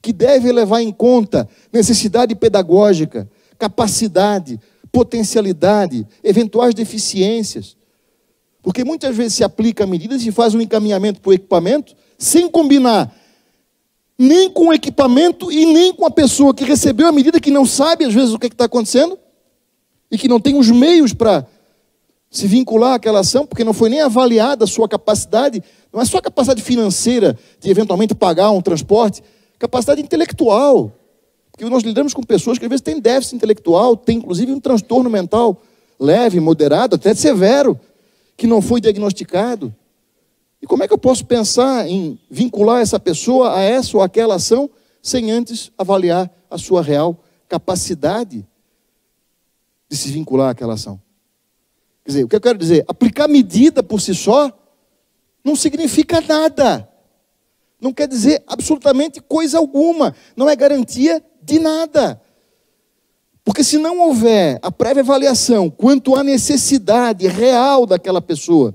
que deve levar em conta necessidade pedagógica, capacidade, potencialidade, eventuais deficiências. Porque muitas vezes se aplica medidas e faz um encaminhamento para o equipamento, sem combinar nem com o equipamento e nem com a pessoa que recebeu a medida, que não sabe às vezes o que está acontecendo, e que não tem os meios para se vincular àquela ação, porque não foi nem avaliada a sua capacidade, não é só a capacidade financeira de eventualmente pagar um transporte, capacidade intelectual. Porque nós lidamos com pessoas que às vezes têm déficit intelectual, têm inclusive um transtorno mental leve, moderado, até severo, que não foi diagnosticado. E como é que eu posso pensar em vincular essa pessoa a essa ou aquela ação sem antes avaliar a sua real capacidade de se vincular àquela ação? Quer dizer, o que eu quero dizer, aplicar medida por si só não significa nada. Não quer dizer absolutamente coisa alguma. Não é garantia de nada. Porque se não houver a prévia avaliação quanto à necessidade real daquela pessoa,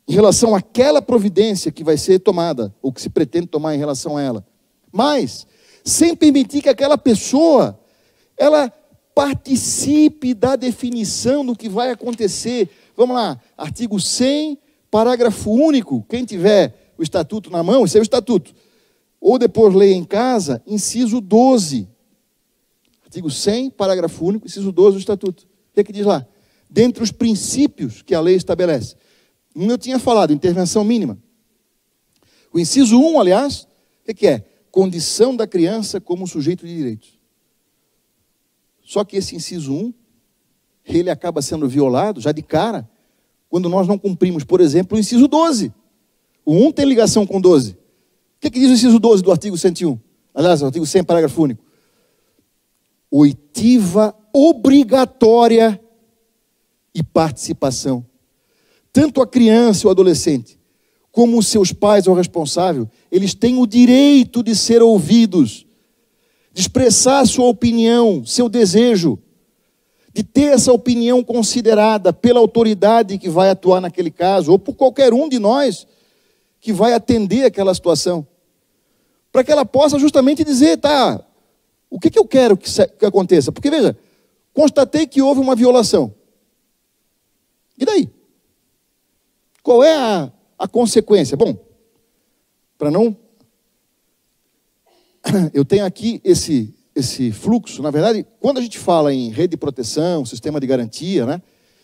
em relação àquela providência que vai ser tomada, ou que se pretende tomar em relação a ela, mas sem permitir que aquela pessoa, ela participe da definição do que vai acontecer. Vamos lá, artigo 100, parágrafo único, quem tiver o estatuto na mão, esse é o estatuto, ou depois leia em casa, inciso 12, artigo 100, parágrafo único, inciso 12 do estatuto. O que é que diz lá? Dentre os princípios que a lei estabelece, eu tinha falado, intervenção mínima. O inciso 1, aliás, o que é? Condição da criança como sujeito de direitos. Só que esse inciso 1, ele acaba sendo violado, já de cara, quando nós não cumprimos, por exemplo, o inciso 12. O 1 tem ligação com o 12. O que diz o inciso 12 do artigo 101? Aliás, o artigo 100, parágrafo único. Oitiva obrigatória e participação. Tanto a criança ou adolescente, como os seus pais ou responsável, eles têm o direito de ser ouvidos, de expressar sua opinião, seu desejo, de ter essa opinião considerada pela autoridade que vai atuar naquele caso, ou por qualquer um de nós que vai atender aquela situação, para que ela possa justamente dizer, tá, o que eu quero que aconteça? Porque, veja, constatei que houve uma violação. E daí? Qual é a consequência? Bom, para não... Eu tenho aqui esse fluxo. Na verdade, quando a gente fala em rede de proteção, sistema de garantia, né,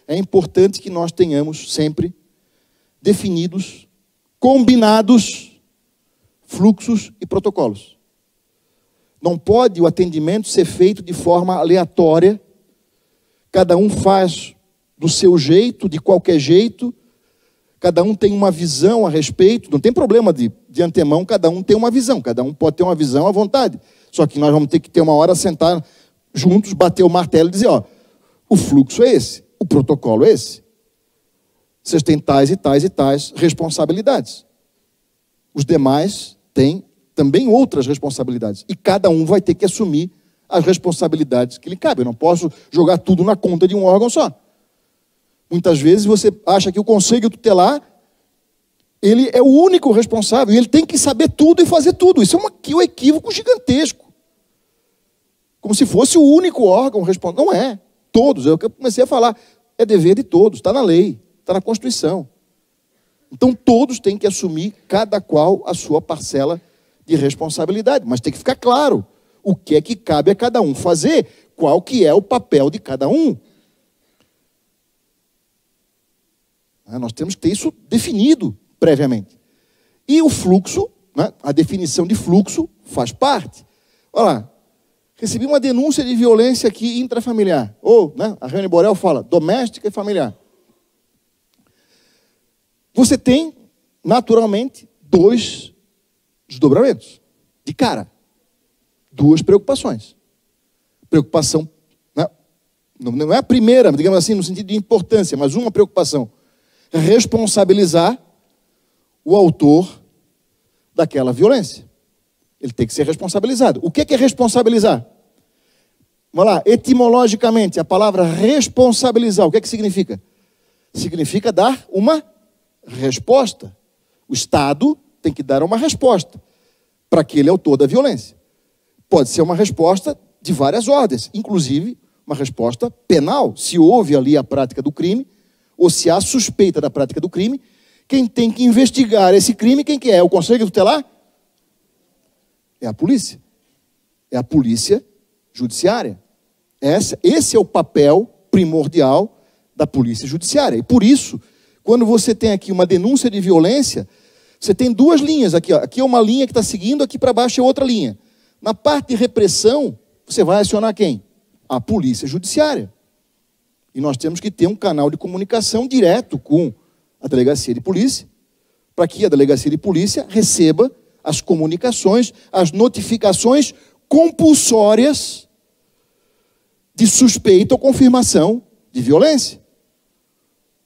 é importante que nós tenhamos sempre definidos, combinados, fluxos e protocolos. Não pode o atendimento ser feito de forma aleatória, cada um faz do seu jeito, de qualquer jeito, cada um tem uma visão a respeito, não tem problema de antemão, cada um tem uma visão, cada um pode ter uma visão à vontade. Só que nós vamos ter que ter uma hora sentar juntos, bater o martelo e dizer, ó, o fluxo é esse, o protocolo é esse. Vocês têm tais e tais e tais responsabilidades. Os demais têm também outras responsabilidades. E cada um vai ter que assumir as responsabilidades que lhe cabem. Eu não posso jogar tudo na conta de um órgão só. Muitas vezes você acha que o conselho tutelar, ele é o único responsável, e ele tem que saber tudo e fazer tudo. Isso é um equívoco gigantesco. Como se fosse o único órgão responsável. Não é. Todos. Eu comecei a falar. É dever de todos. Está na lei. Está na Constituição. Então todos têm que assumir, cada qual, a sua parcela de responsabilidade. Mas tem que ficar claro o que é que cabe a cada um fazer, qual que é o papel de cada um. Nós temos que ter isso definido previamente. E o fluxo, né, a definição de fluxo faz parte. Olha lá, recebi uma denúncia de violência aqui intrafamiliar. Ou, né, a René Borel fala, doméstica e familiar. Você tem, naturalmente, dois desdobramentos. De cara. Duas preocupações. Preocupação, né, não é a primeira, digamos assim, no sentido de importância, mas uma preocupação. Responsabilizar o autor daquela violência. Ele tem que ser responsabilizado. O que é responsabilizar? Vamos lá, etimologicamente, a palavra responsabilizar, o que é que significa? Significa dar uma resposta. O Estado tem que dar uma resposta para aquele autor da violência. Pode ser uma resposta de várias ordens, inclusive uma resposta penal. Se houve ali a prática do crime, ou se há suspeita da prática do crime, quem tem que investigar esse crime, quem que é? O Conselho Tutelar? É a polícia. É a polícia judiciária. Esse é o papel primordial da polícia judiciária. E por isso, quando você tem aqui uma denúncia de violência, você tem duas linhas aqui. Ó. Aqui é uma linha que está seguindo, aqui para baixo é outra linha. Na parte de repressão, você vai acionar quem? A polícia judiciária. E nós temos que ter um canal de comunicação direto com a delegacia de polícia, para que a delegacia de polícia receba as comunicações, as notificações compulsórias de suspeita ou confirmação de violência.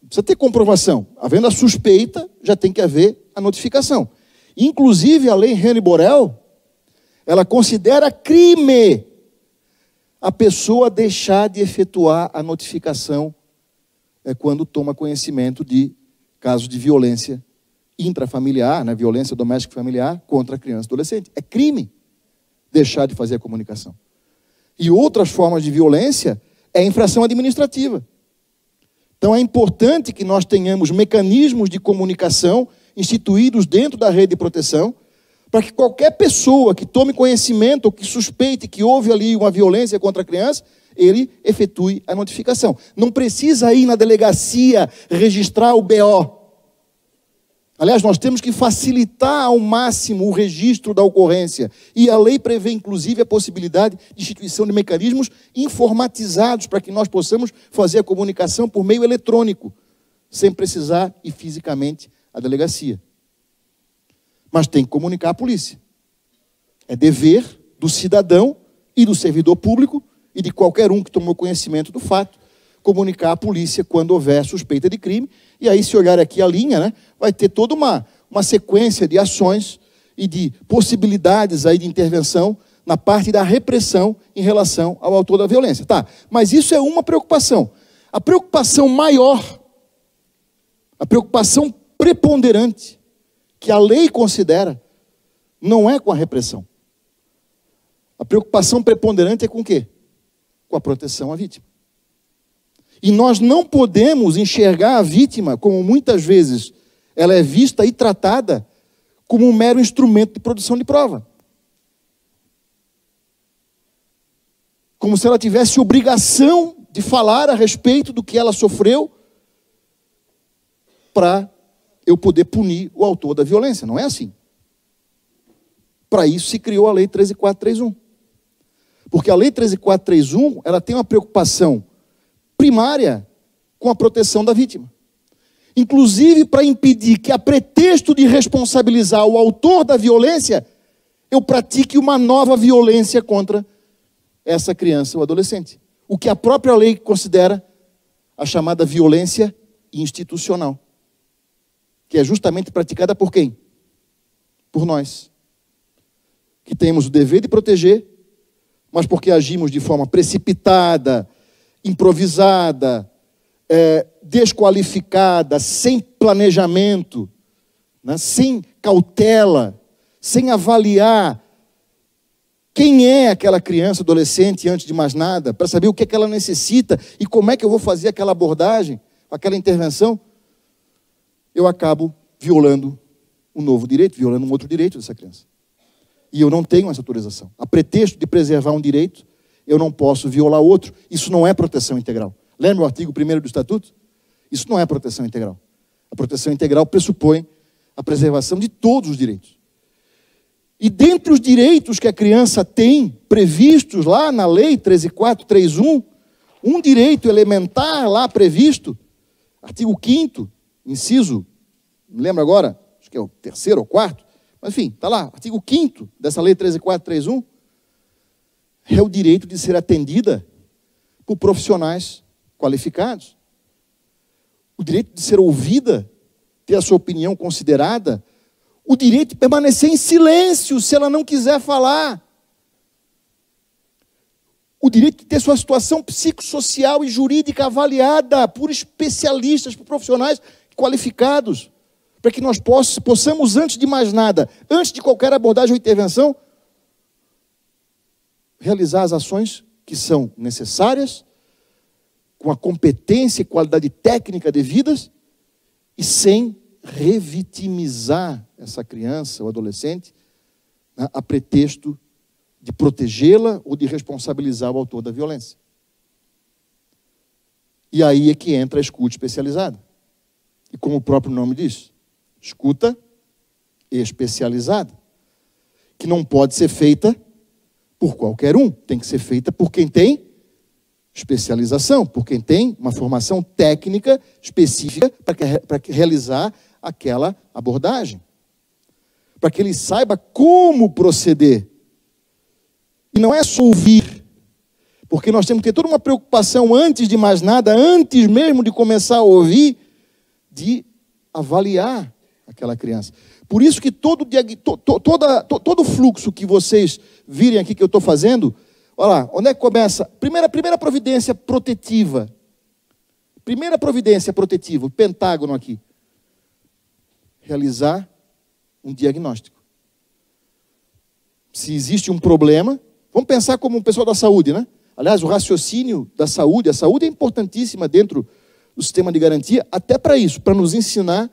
Precisa ter comprovação. Havendo a suspeita, já tem que haver a notificação. Inclusive, a lei René Borel, ela considera crime a pessoa deixar de efetuar a notificação quando toma conhecimento de casos de violência intrafamiliar, né, violência doméstica familiar contra a criança e adolescente. É crime deixar de fazer a comunicação. E outras formas de violência é infração administrativa. Então é importante que nós tenhamos mecanismos de comunicação instituídos dentro da rede de proteção, para que qualquer pessoa que tome conhecimento ou que suspeite que houve ali uma violência contra a criança, ele efetue a notificação. Não precisa ir na delegacia registrar o BO. Aliás, nós temos que facilitar ao máximo o registro da ocorrência. E a lei prevê, inclusive, a possibilidade de instituição de mecanismos informatizados para que nós possamos fazer a comunicação por meio eletrônico, sem precisar ir fisicamente à delegacia. Mas tem que comunicar à polícia. É dever do cidadão e do servidor público e de qualquer um que tomou conhecimento do fato, comunicar à polícia quando houver suspeita de crime. E aí, se olhar aqui a linha, né, vai ter toda uma sequência de ações e de possibilidades aí de intervenção na parte da repressão em relação ao autor da violência. Tá, mas isso é uma preocupação. A preocupação maior, a preocupação preponderante, que a lei considera, não é com a repressão. A preocupação preponderante é com o quê? Com a proteção à vítima. E nós não podemos enxergar a vítima, como muitas vezes ela é vista e tratada, como um mero instrumento de produção de prova. Como se ela tivesse obrigação de falar a respeito do que ela sofreu para eu poder punir o autor da violência. Não é assim. Para isso se criou a Lei 13.431. Porque a Lei 13.431, ela tem uma preocupação primária com a proteção da vítima. Inclusive para impedir que, a pretexto de responsabilizar o autor da violência, eu pratique uma nova violência contra essa criança ou adolescente. O que a própria lei considera a chamada violência institucional. Que é justamente praticada por quem? Por nós. Que temos o dever de proteger, mas porque agimos de forma precipitada, improvisada, desqualificada, sem planejamento, né, sem cautela, sem avaliar quem é aquela criança, adolescente, antes de mais nada, para saber o que é que ela necessita e como é que eu vou fazer aquela abordagem, aquela intervenção, eu acabo violando um novo direito, violando um outro direito dessa criança. E eu não tenho essa autorização. A pretexto de preservar um direito, eu não posso violar outro. Isso não é proteção integral. Lembra o artigo 1º do Estatuto? Isso não é proteção integral. A proteção integral pressupõe a preservação de todos os direitos. E dentre os direitos que a criança tem previstos lá na Lei 13.431, um direito elementar lá previsto, artigo 5º, inciso, não lembro agora, acho que é o 3º ou 4º, mas enfim, está lá, artigo 5º dessa Lei 13.431, é o direito de ser atendida por profissionais qualificados. O direito de ser ouvida, ter a sua opinião considerada, o direito de permanecer em silêncio se ela não quiser falar. O direito de ter sua situação psicossocial e jurídica avaliada por especialistas, por profissionais qualificados, para que nós possamos, antes de mais nada, antes de qualquer abordagem ou intervenção, realizar as ações que são necessárias, com a competência e qualidade técnica devidas, e sem revitimizar essa criança ou adolescente, né, a pretexto de protegê-la ou de responsabilizar o autor da violência. E aí é que entra a escuta especializada. E como o próprio nome diz, escuta especializada, que não pode ser feita por qualquer um, tem que ser feita por quem tem especialização, por quem tem uma formação técnica específica para realizar aquela abordagem, para que ele saiba como proceder. E não é só ouvir, porque nós temos que ter toda uma preocupação antes de mais nada, antes mesmo de começar a ouvir, de avaliar aquela criança. Por isso que todo o fluxo que vocês virem aqui que eu estou fazendo, olha lá, onde é que começa? Primeira providência protetiva. Primeira providência protetiva, o pentágono aqui. Realizar um diagnóstico. Se existe um problema, vamos pensar como um pessoal da saúde, né? Aliás, o raciocínio da saúde, a saúde é importantíssima dentro do sistema de garantia, até para isso, para nos ensinar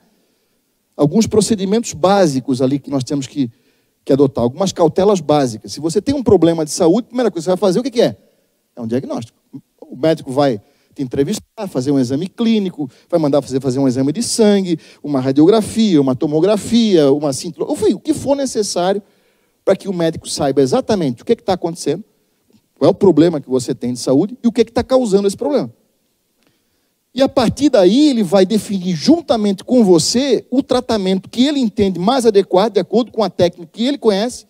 alguns procedimentos básicos ali que nós temos que adotar, algumas cautelas básicas. Se você tem um problema de saúde, a primeira coisa que você vai fazer, o que é? É um diagnóstico. O médico vai te entrevistar, fazer um exame clínico, vai mandar você fazer um exame de sangue, uma radiografia, uma tomografia, uma cinturão, o que for necessário para que o médico saiba exatamente o que está acontecendo, qual é o problema que você tem de saúde e o que está causando esse problema. E a partir daí ele vai definir juntamente com você o tratamento que ele entende mais adequado, de acordo com a técnica que ele conhece,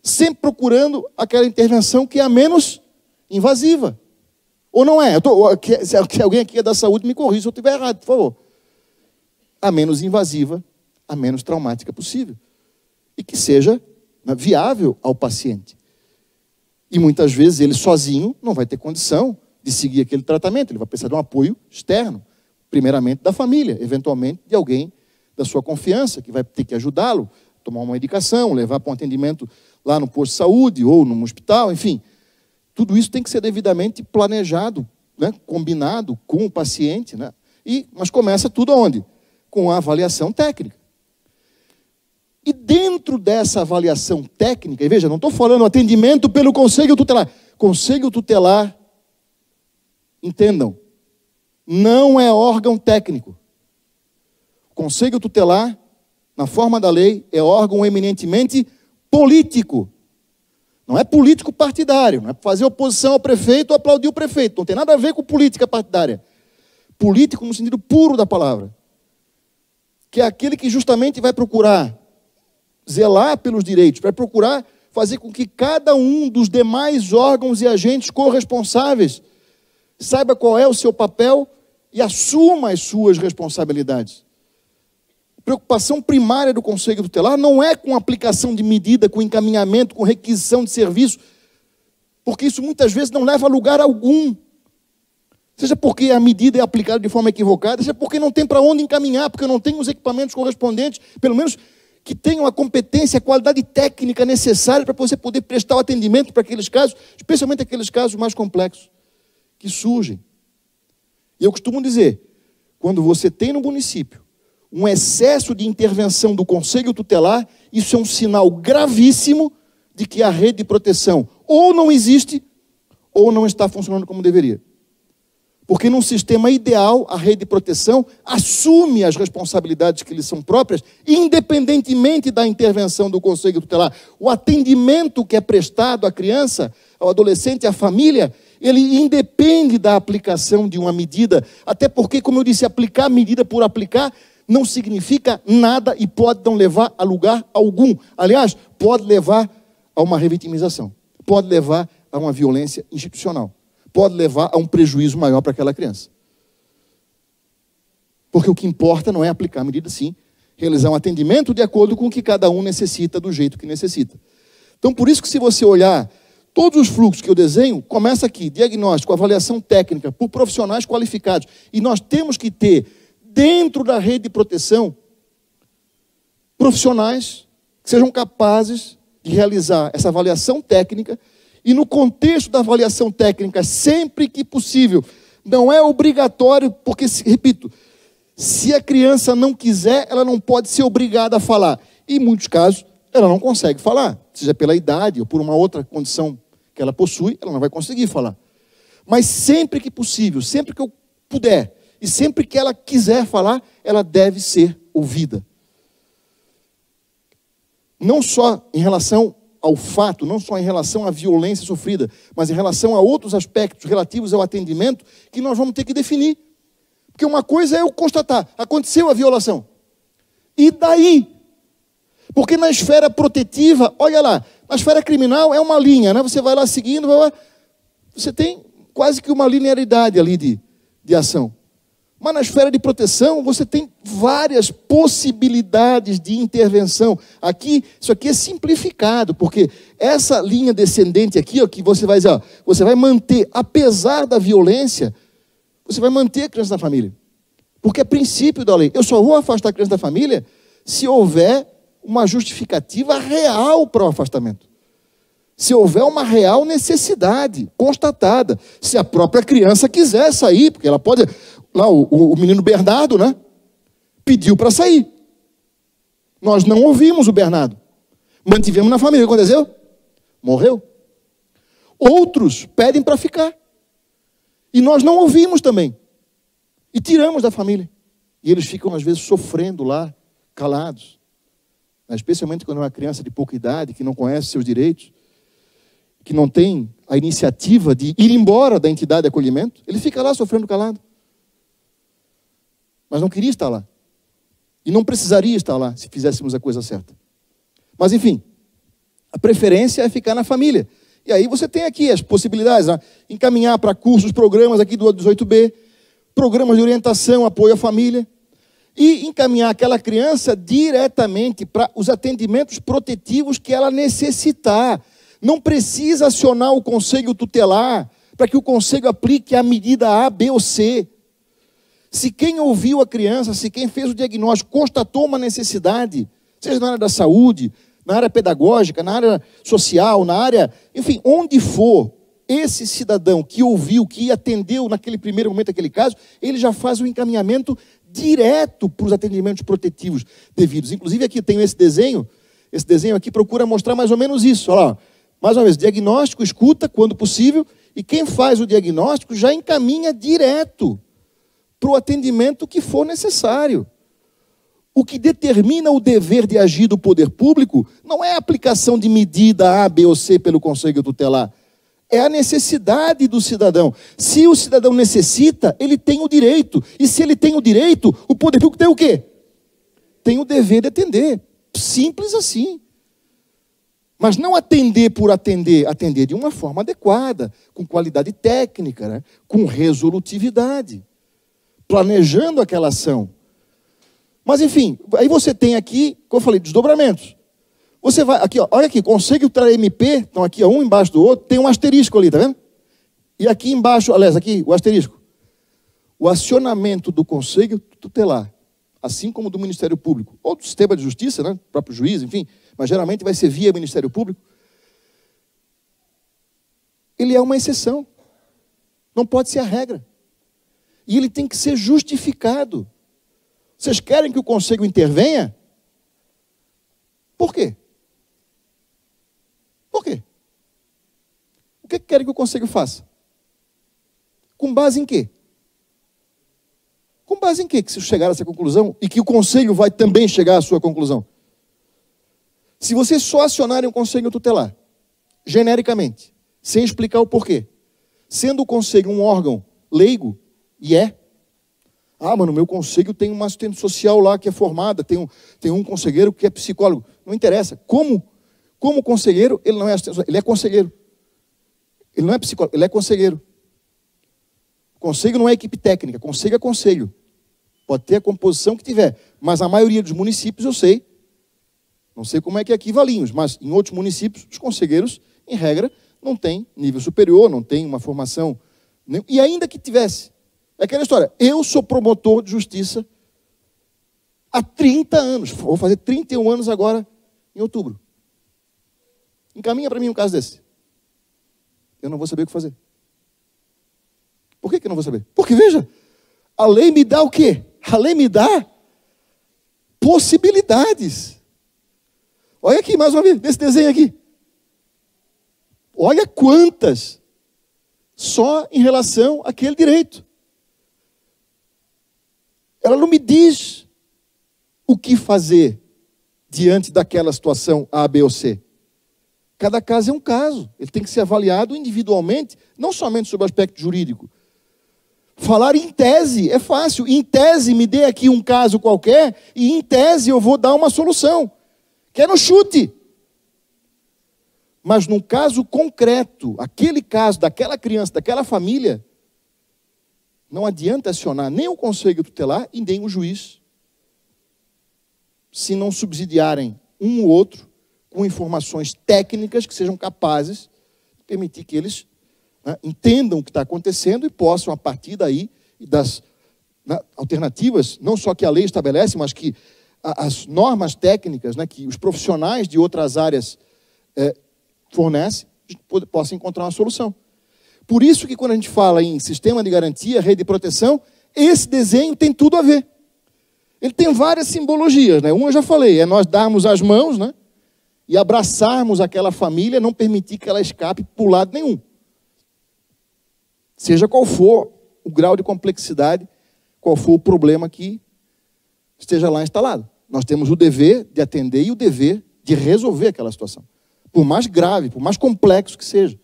sempre procurando aquela intervenção que é a menos invasiva. Ou não é? Se alguém aqui é da saúde, me corrija se eu estiver errado, por favor. A menos invasiva, a menos traumática possível. E que seja viável ao paciente. E muitas vezes ele sozinho não vai ter condição de seguir aquele tratamento. Ele vai precisar de um apoio externo. Primeiramente da família, eventualmente de alguém da sua confiança, que vai ter que ajudá-lo a tomar uma medicação, levar para um atendimento lá no posto de saúde ou num hospital, enfim. Tudo isso tem que ser devidamente planejado, né, combinado com o paciente, né? Mas começa tudo aonde? Com a avaliação técnica. E dentro dessa avaliação técnica, e veja, não estou falando atendimento pelo Conselho Tutelar. Conselho Tutelar, entendam, não é órgão técnico. O Conselho Tutelar, na forma da lei, é órgão eminentemente político. Não é político partidário, não é fazer oposição ao prefeito ou aplaudir o prefeito. Não tem nada a ver com política partidária. Político no sentido puro da palavra. Que é aquele que justamente vai procurar zelar pelos direitos, vai procurar fazer com que cada um dos demais órgãos e agentes corresponsáveis saiba qual é o seu papel e assuma as suas responsabilidades. A preocupação primária do Conselho Tutelar não é com aplicação de medida, com encaminhamento, com requisição de serviço, porque isso muitas vezes não leva a lugar algum. Seja porque a medida é aplicada de forma equivocada, seja porque não tem para onde encaminhar, porque não tem os equipamentos correspondentes, pelo menos que tenham a competência, a qualidade técnica necessária para você poder prestar o atendimento para aqueles casos, especialmente aqueles casos mais complexos que surgem. E eu costumo dizer, quando você tem no município um excesso de intervenção do Conselho Tutelar, isso é um sinal gravíssimo de que a rede de proteção ou não existe, ou não está funcionando como deveria. Porque num sistema ideal, a rede de proteção assume as responsabilidades que lhe são próprias, independentemente da intervenção do Conselho Tutelar. O atendimento que é prestado à criança, ao adolescente, à família, ele independe da aplicação de uma medida, até porque, como eu disse, aplicar medida por aplicar não significa nada e pode não levar a lugar algum. Aliás, pode levar a uma revitimização, pode levar a uma violência institucional, pode levar a um prejuízo maior para aquela criança. Porque o que importa não é aplicar a medida, sim, realizar um atendimento de acordo com o que cada um necessita, do jeito que necessita. Então, por isso que se você olhar todos os fluxos que eu desenho, começa aqui, diagnóstico, avaliação técnica, por profissionais qualificados. E nós temos que ter, dentro da rede de proteção, profissionais que sejam capazes de realizar essa avaliação técnica. E no contexto da avaliação técnica, sempre que possível, não é obrigatório, porque, repito, se a criança não quiser, ela não pode ser obrigada a falar. E, em muitos casos, ela não consegue falar, seja pela idade ou por uma outra condição que ela possui, ela não vai conseguir falar. Mas sempre que possível, sempre que eu puder, e sempre que ela quiser falar, ela deve ser ouvida. Não só em relação ao fato, não só em relação à violência sofrida, mas em relação a outros aspectos relativos ao atendimento que nós vamos ter que definir. Porque uma coisa é eu constatar, aconteceu a violação. E daí? Porque na esfera protetiva, olha lá, na esfera criminal é uma linha, né? Você vai lá seguindo, vai lá, você tem quase que uma linearidade ali de ação. Mas na esfera de proteção, você tem várias possibilidades de intervenção. Aqui, isso aqui é simplificado, porque essa linha descendente aqui, ó, que você vai dizer, ó, você vai manter, apesar da violência, você vai manter a criança na família. Porque é princípio da lei. Eu só vou afastar a criança da família se houver uma justificativa real para o afastamento. Se houver uma real necessidade constatada. Se a própria criança quiser sair, porque ela pode... Lá o menino Bernardo, né? Pediu para sair. Nós não ouvimos o Bernardo. Mantivemos na família. O que aconteceu? Morreu. Outros pedem para ficar. E nós não ouvimos também. E tiramos da família. E eles ficam, às vezes, sofrendo lá, calados. Especialmente quando é uma criança de pouca idade, que não conhece seus direitos, que não tem a iniciativa de ir embora da entidade de acolhimento. Ele fica lá sofrendo calado. Mas não queria estar lá. E não precisaria estar lá, se fizéssemos a coisa certa. Mas, enfim, a preferência é ficar na família. E aí você tem aqui as possibilidades, né? Encaminhar para cursos, programas aqui do 18B, programas de orientação, apoio à família, e encaminhar aquela criança diretamente para os atendimentos protetivos que ela necessitar. Não precisa acionar o conselho tutelar para que o conselho aplique a medida A, B ou C. Se quem ouviu a criança, se quem fez o diagnóstico constatou uma necessidade, seja na área da saúde, na área pedagógica, na área social, na área... Enfim, onde for, esse cidadão que ouviu, que atendeu naquele primeiro momento aquele caso, ele já faz o encaminhamento direto para os atendimentos protetivos devidos. Inclusive aqui tem esse desenho aqui procura mostrar mais ou menos isso. Olha lá, mais uma vez, diagnóstico, escuta, quando possível, e quem faz o diagnóstico já encaminha direto para o atendimento que for necessário. O que determina o dever de agir do poder público não é a aplicação de medida A, B ou C pelo conselho tutelar. É a necessidade do cidadão. Se o cidadão necessita, ele tem o direito. E se ele tem o direito, o poder público tem o quê? Tem o dever de atender. Simples assim. Mas não atender por atender, atender de uma forma adequada, com qualidade técnica, né? Com resolutividade, planejando aquela ação. Mas, enfim, aí você tem aqui, como eu falei, desdobramentos. Você vai, aqui, ó, olha aqui, conselho tutelar MP, estão aqui, ó, um embaixo do outro, tem um asterisco ali, tá vendo? E aqui embaixo, aliás, aqui, o asterisco. O acionamento do conselho tutelar, assim como do Ministério Público, ou do sistema de justiça, né, próprio juiz, enfim, mas geralmente vai ser via Ministério Público, ele é uma exceção. Não pode ser a regra. E ele tem que ser justificado. Vocês querem que o conselho intervenha? Por quê? Por quê? O que querem que o conselho faça? Com base em quê? Com base em quê que se chegar a essa conclusão e que o conselho vai também chegar à sua conclusão? Se vocês só acionarem o conselho tutelar, genericamente, sem explicar o porquê, sendo o conselho um órgão leigo, e é, ah, mas no meu conselho tem uma assistente social lá que é formada, tem um conselheiro que é psicólogo. Não interessa. Como conselheiro, ele não é assistente social, ele é conselheiro. Ele não é psicólogo, ele é conselheiro. Conselho não é equipe técnica, conselho é conselho. Pode ter a composição que tiver, mas a maioria dos municípios eu sei, não sei como é que é aqui em Valinhos, mas em outros municípios, os conselheiros, em regra, não têm nível superior, não têm uma formação, e ainda que tivesse, é aquela história, eu sou promotor de justiça há 30 anos, vou fazer 31 anos agora, em outubro. Encaminha para mim um caso desse. Eu não vou saber o que fazer. Por que eu não vou saber? Porque, veja, a lei me dá o quê? A lei me dá possibilidades. Olha aqui, mais uma vez, nesse desenho aqui. Olha quantas. Só em relação àquele direito. Ela não me diz o que fazer diante daquela situação A, B ou C. Cada caso é um caso. Ele tem que ser avaliado individualmente, não somente sobre o aspecto jurídico. Falar em tese é fácil. Em tese, me dê aqui um caso qualquer e em tese eu vou dar uma solução. Que é no chute. Mas num caso concreto, aquele caso daquela criança, daquela família, não adianta acionar nem o conselho tutelar e nem o juiz, se não subsidiarem um ou outro com informações técnicas que sejam capazes de permitir que eles, né, entendam o que está acontecendo e possam, a partir daí, das alternativas, não só que a lei estabelece, mas que as normas técnicas, né, que os profissionais de outras áreas fornecem, a gente possa encontrar uma solução. Por isso que quando a gente fala em sistema de garantia, rede de proteção, esse desenho tem tudo a ver. Ele tem várias simbologias, né? Uma eu já falei, é nós darmos as mãos, né, e abraçarmos aquela família, não permitir que ela escape por lado nenhum. Seja qual for o grau de complexidade, qual for o problema que esteja lá instalado. Nós temos o dever de atender e o dever de resolver aquela situação. Por mais grave, por mais complexo que seja.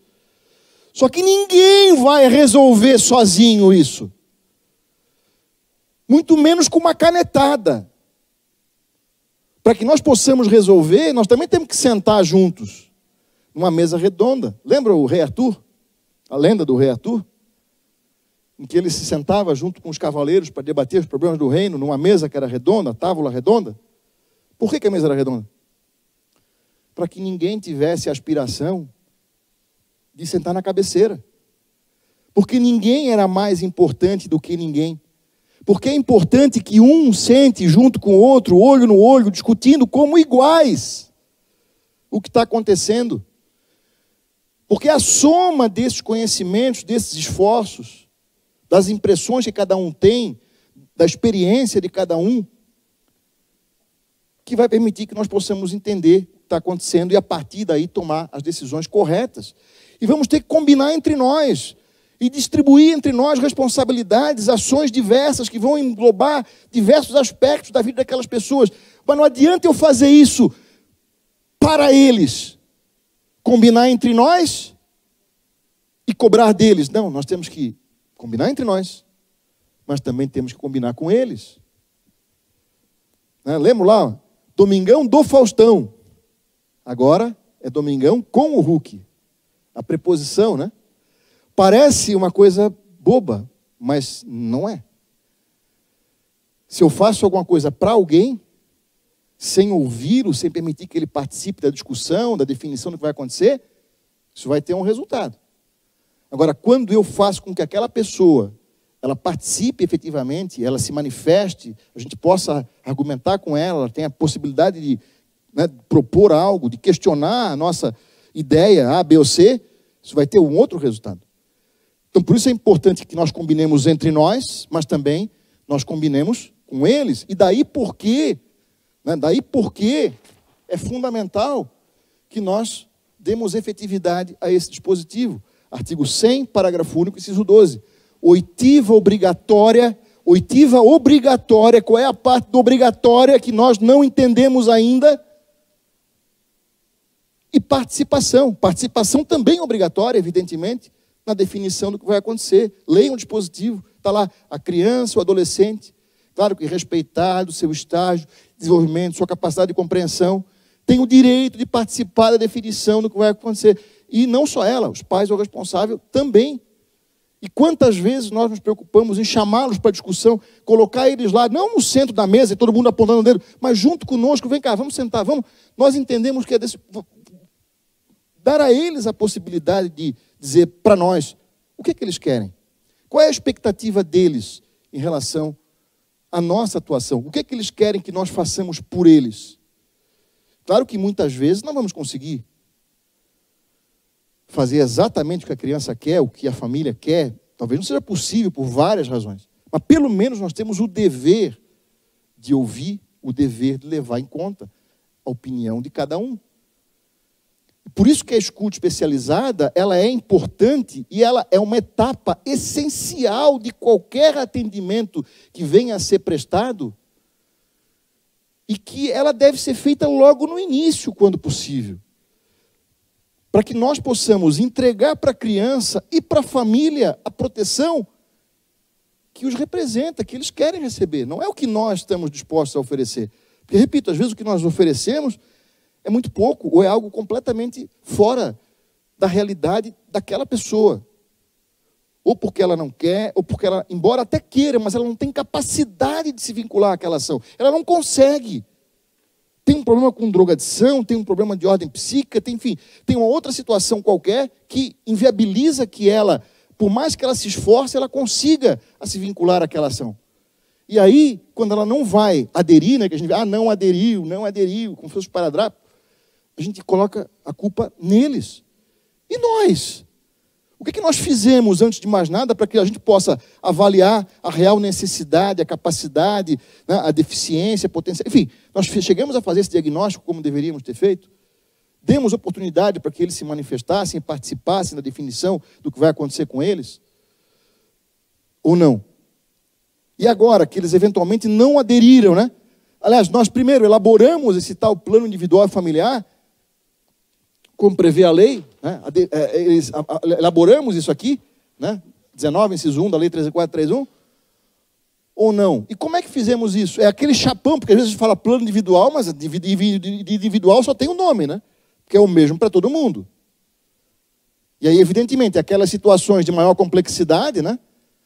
Só que ninguém vai resolver sozinho isso. Muito menos com uma canetada. Para que nós possamos resolver, nós também temos que sentar juntos. numa mesa redonda. Lembra o rei Arthur? A lenda do rei Arthur? Em que ele se sentava junto com os cavaleiros para debater os problemas do reino, numa mesa que era redonda, tábua redonda. Por que a mesa era redonda? Para que ninguém tivesse a aspiração de sentar na cabeceira. Porque ninguém era mais importante do que ninguém. Porque é importante que um sente junto com o outro, olho no olho, discutindo como iguais o que está acontecendo. Porque a soma desses conhecimentos, desses esforços, das impressões que cada um tem, da experiência de cada um, que vai permitir que nós possamos entender o que está acontecendo e, a partir daí, tomar as decisões corretas. E vamos ter que combinar entre nós e distribuir entre nós responsabilidades, ações diversas que vão englobar diversos aspectos da vida daquelas pessoas. Mas não adianta eu fazer isso para eles, combinar entre nós e cobrar deles. Não, nós temos que combinar entre nós, mas também temos que combinar com eles. Lembra lá? Domingão do Faustão. Agora é Domingão com o Hulk. A preposição, né? Parece uma coisa boba, mas não é. Se eu faço alguma coisa para alguém, sem ouvi-lo, sem permitir que ele participe da discussão, da definição do que vai acontecer, isso vai ter um resultado. Agora, quando eu faço com que aquela pessoa, ela participe efetivamente, ela se manifeste, a gente possa argumentar com ela tenha a possibilidade de propor algo, de questionar a nossa ideia A, B ou C, isso vai ter um outro resultado. Então, por isso é importante que nós combinemos entre nós, mas também nós combinemos com eles. E daí porque é fundamental que nós demos efetividade a esse dispositivo. Artigo 100, parágrafo único, inciso 12. Oitiva obrigatória, qual é a parte do obrigatória que nós não entendemos ainda? E participação. Participação também é obrigatória, evidentemente, na definição do que vai acontecer. Leiam o dispositivo, está lá a criança, o adolescente, claro que respeitado, seu estágio, desenvolvimento, sua capacidade de compreensão, tem o direito de participar da definição do que vai acontecer. E não só ela, os pais ou o responsável também. E quantas vezes nós nos preocupamos em chamá-los para discussão, colocar eles lá, não no centro da mesa, e todo mundo apontando o dedo, mas junto conosco, vem cá, vamos sentar, vamos. Nós entendemos que é dar a eles a possibilidade de dizer para nós o que eles querem. Qual é a expectativa deles em relação à nossa atuação? O que eles querem que nós façamos por eles? Claro que muitas vezes não vamos conseguir fazer exatamente o que a criança quer, o que a família quer. Talvez não seja possível por várias razões. Mas pelo menos nós temos o dever de ouvir, o dever de levar em conta a opinião de cada um. Por isso que a escuta especializada, ela é importante e ela é uma etapa essencial de qualquer atendimento que venha a ser prestado e que ela deve ser feita logo no início, quando possível. Para que nós possamos entregar para a criança e para a família a proteção que os representa, que eles querem receber. Não é o que nós estamos dispostos a oferecer. Porque, repito, às vezes o que nós oferecemos é muito pouco, ou é algo completamente fora da realidade daquela pessoa. Ou porque ela não quer, ou porque ela, embora até queira, mas ela não tem capacidade de se vincular àquela ação. Ela não consegue. Tem um problema com drogadição, tem um problema de ordem psíquica, enfim, tem uma outra situação qualquer que inviabiliza que ela, por mais que ela se esforce, ela consiga a se vincular àquela ação. E aí, quando ela não vai aderir, né, que a gente vê, não aderiu, como se fosse esparadrapo, a gente coloca a culpa neles. E nós? O que nós fizemos, antes de mais nada, para que a gente possa avaliar a real necessidade, a capacidade, né, a deficiência, a potência. Enfim, nós chegamos a fazer esse diagnóstico como deveríamos ter feito? Demos oportunidade para que eles se manifestassem, participassem da definição do que vai acontecer com eles? Ou não? E agora, que eles eventualmente não aderiram, né? Aliás, nós primeiro elaboramos esse tal plano individual e familiar, como prevê a lei, né? Elaboramos isso aqui, né? 19, inciso 1 da lei 13431, ou não? E como é que fizemos isso? É aquele chapão, porque às vezes a gente fala plano individual, mas individual só tem o nome, né? Porque é o mesmo para todo mundo. E aí, evidentemente, aquelas situações de maior complexidade, né,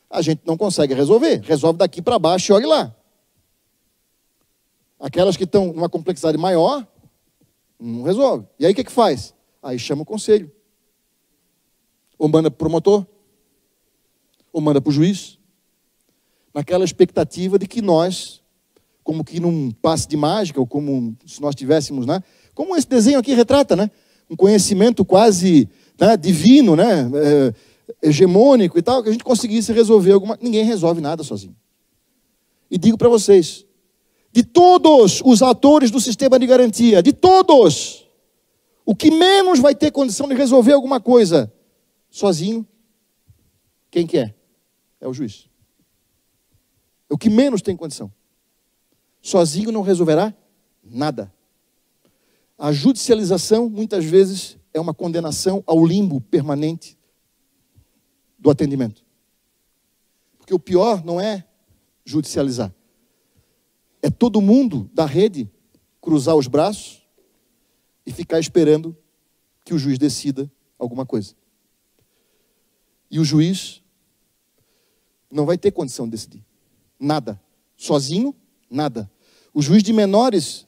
a gente não consegue resolver. Resolve daqui para baixo e olhe lá. Aquelas que estão numa complexidade maior, não resolve. E aí o que faz? Aí chama o conselho. Ou manda para o promotor. Ou manda para o juiz. Naquela expectativa de que nós, como que num passe de mágica, ou como se nós tivéssemos, né? Como esse desenho aqui retrata, né? Um conhecimento quase, né, divino, né? Hegemônico e tal, que a gente conseguisse resolver alguma... Ninguém resolve nada sozinho. E digo para vocês, de todos os atores do sistema de garantia, de todos, o que menos vai ter condição de resolver alguma coisa sozinho, quem que é? É o juiz. É o que menos tem condição. Sozinho não resolverá nada. A judicialização, muitas vezes, é uma condenação ao limbo permanente do atendimento. Porque o pior não é judicializar. É todo mundo da rede cruzar os braços e ficar esperando que o juiz decida alguma coisa. E o juiz não vai ter condição de decidir. Nada. Sozinho, nada. O juiz de menores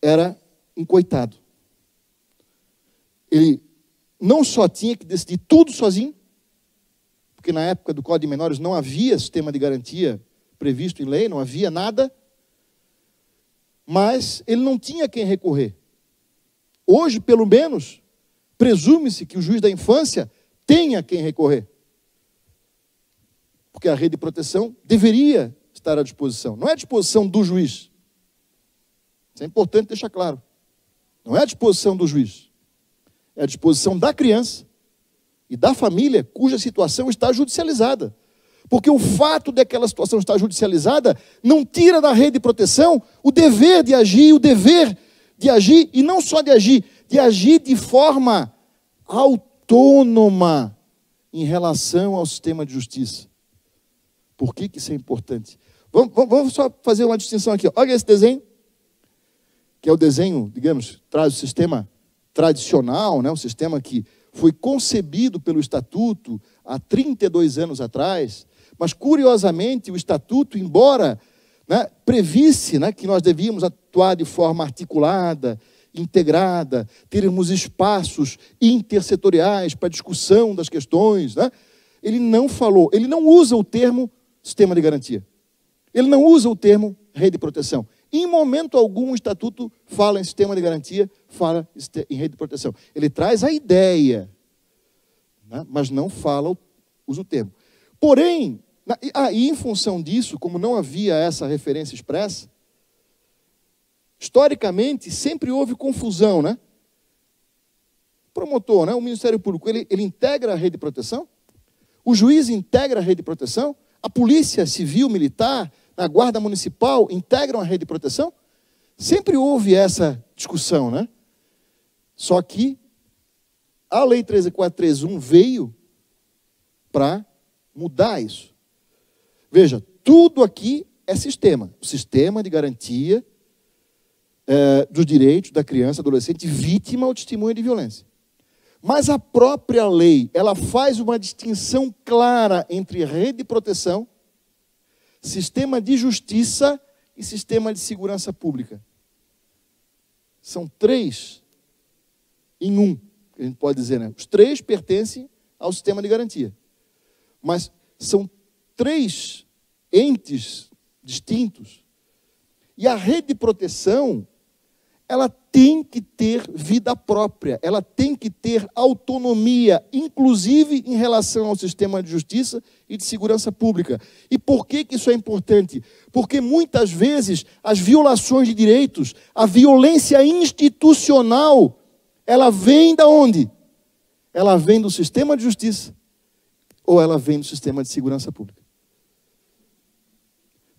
era um coitado. Ele não só tinha que decidir tudo sozinho, porque na época do Código de Menores não havia sistema de garantia previsto em lei, não havia nada, mas ele não tinha quem recorrer. Hoje, pelo menos, presume-se que o juiz da infância tenha quem recorrer. Porque a rede de proteção deveria estar à disposição. Não é à disposição do juiz. Isso é importante deixar claro. Não é à disposição do juiz. É à disposição da criança e da família cuja situação está judicializada. Porque o fato de aquela situação estar judicializada não tira da rede de proteção o dever de agir, e não só de agir de forma autônoma em relação ao sistema de justiça. Por que isso é importante? Vamos só fazer uma distinção aqui. Olha esse desenho, que é o desenho, digamos, traz o sistema tradicional, né? O sistema que foi concebido pelo Estatuto há 32 anos atrás, mas, curiosamente, o Estatuto, embora, né, previsse, né, que nós devíamos atuar de forma articulada, integrada, termos espaços intersetoriais para discussão das questões, né, ele não falou, ele não usa o termo sistema de garantia. Ele não usa o termo rede de proteção. Em momento algum, o Estatuto fala em sistema de garantia, fala em rede de proteção. Ele traz a ideia, né, mas não fala, usa o termo. Porém, e em função disso, como não havia essa referência expressa, historicamente sempre houve confusão, né? O promotor, né, o Ministério Público, ele integra a rede de proteção? O juiz integra a rede de proteção? A polícia civil, militar, a guarda municipal integram a rede de proteção? Sempre houve essa discussão, né? Só que a Lei 13.431 veio para mudar isso. Veja, tudo aqui é sistema. O sistema de garantia dos direitos da criança, adolescente, vítima ou testemunha de violência. Mas a própria lei, ela faz uma distinção clara entre rede de proteção, sistema de justiça e sistema de segurança pública. São três em um, a gente pode dizer, né? Os três pertencem ao sistema de garantia. Mas são três entes distintos. E a rede de proteção, ela tem que ter vida própria, ela tem que ter autonomia, inclusive em relação ao sistema de justiça e de segurança pública. E por que isso é importante? Porque muitas vezes as violações de direitos, a violência institucional, ela vem da onde? Ela vem do sistema de justiça ou ela vem do sistema de segurança pública.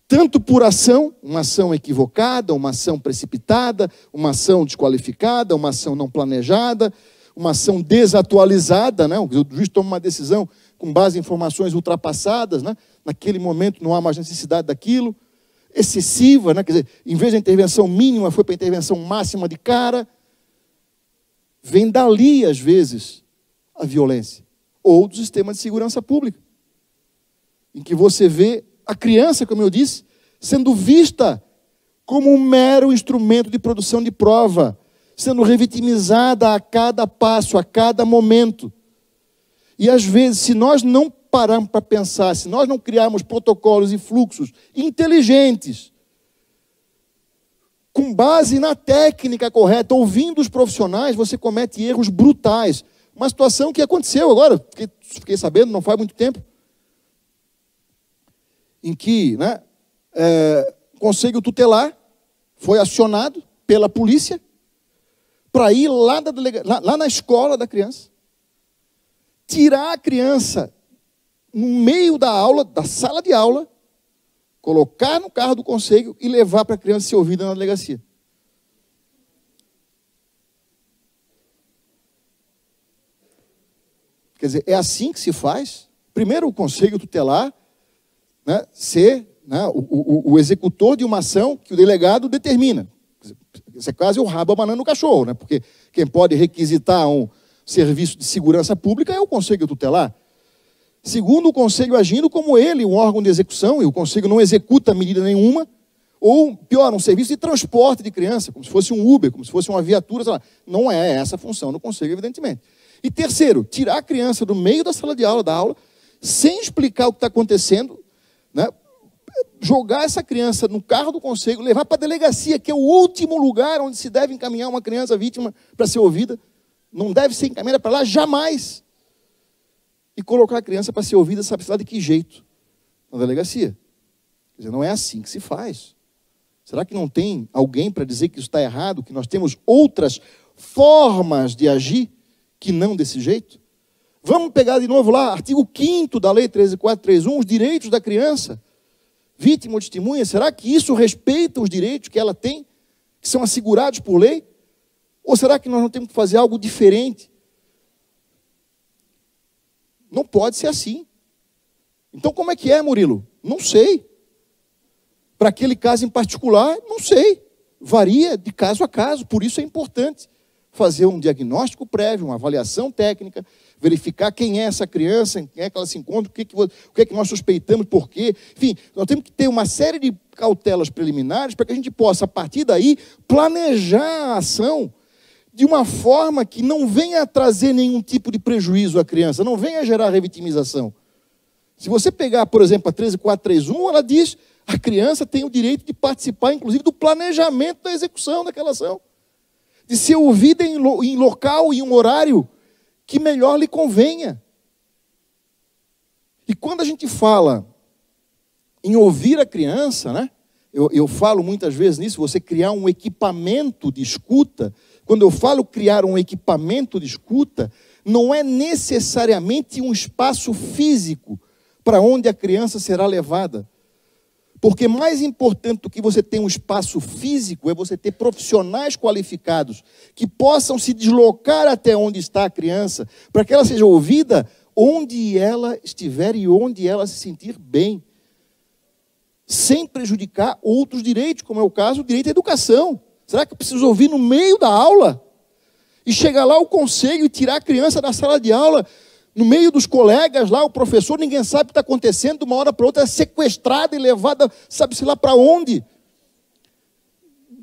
Tanto por ação, uma ação equivocada, uma ação precipitada, uma ação desqualificada, uma ação não planejada, uma ação desatualizada, né? O juiz toma uma decisão com base em informações ultrapassadas, né? Naquele momento não há mais necessidade daquilo, excessiva, né? Quer dizer, em vez da intervenção mínima, foi para a intervenção máxima de cara. vem dali, às vezes, a violência. Ou do sistema de segurança pública, em que você vê a criança, como eu disse, sendo vista como um mero instrumento de produção de prova, sendo revitimizada a cada passo, a cada momento. E às vezes, se nós não pararmos para pensar, se nós não criarmos protocolos e fluxos inteligentes, com base na técnica correta, ouvindo os profissionais, você comete erros brutais. Uma situação que aconteceu agora, fiquei sabendo, não faz muito tempo, em que o Conselho Tutelar foi acionado pela polícia para ir lá na escola da criança, tirar a criança no meio da aula, da sala de aula, colocar no carro do conselho e levar para a criança ser ouvida na delegacia. Quer dizer, é assim que se faz. Primeiro, o Conselho Tutelar ser o executor de uma ação que o delegado determina. Esse caso é o rabo abanando o cachorro, porque quem pode requisitar um serviço de segurança pública é o Conselho Tutelar. Segundo, o Conselho agindo como ele, um órgão de execução, e o Conselho não executa medida nenhuma, ou, pior, um serviço de transporte de criança, como se fosse um Uber, como se fosse uma viatura, sei lá. Não é essa a função do Conselho, evidentemente. E terceiro, tirar a criança do meio da sala de aula, sem explicar o que está acontecendo, jogar essa criança no carro do Conselho, levar para a delegacia, que é o último lugar onde se deve encaminhar uma criança vítima para ser ouvida, não deve ser encaminhada para lá jamais. E colocar a criança para ser ouvida, sabe-se lá de que jeito? Na delegacia. Quer dizer, não é assim que se faz. Será que não tem alguém para dizer que isso está errado, que nós temos outras formas de agir que não desse jeito? Vamos pegar de novo lá, artigo 5º da Lei 13.431, os direitos da criança, vítima ou testemunha. Será que isso respeita os direitos que ela tem, que são assegurados por lei? Ou será que nós não temos que fazer algo diferente? Não pode ser assim. Então, como é que é, Murilo? Não sei. Para aquele caso em particular, não sei. Varia de caso a caso, por isso é importante fazer um diagnóstico prévio, uma avaliação técnica, verificar quem é essa criança, em quem é que ela se encontra, o que é que nós suspeitamos, por quê. Enfim, nós temos que ter uma série de cautelas preliminares para que a gente possa, a partir daí, planejar a ação de uma forma que não venha trazer nenhum tipo de prejuízo à criança, não venha gerar revitimização. Se você pegar, por exemplo, a 13.431, ela diz que a criança tem o direito de participar, inclusive, do planejamento da execução daquela ação, de ser ouvida em local e em um horário que melhor lhe convenha. E quando a gente fala em ouvir a criança, eu falo muitas vezes nisso, você criar um equipamento de escuta. Quando eu falo criar um equipamento de escuta, não é necessariamente um espaço físico para onde a criança será levada. Porque mais importante do que você ter um espaço físico é você ter profissionais qualificados que possam se deslocar até onde está a criança, para que ela seja ouvida onde ela estiver e onde ela se sentir bem, sem prejudicar outros direitos, como é o caso do direito à educação. Será que eu preciso ouvir no meio da aula? E chegar lá o conselho e tirar a criança da sala de aula, no meio dos colegas lá, o professor, ninguém sabe o que está acontecendo, de uma hora para outra é sequestrada e levada, sabe-se lá para onde?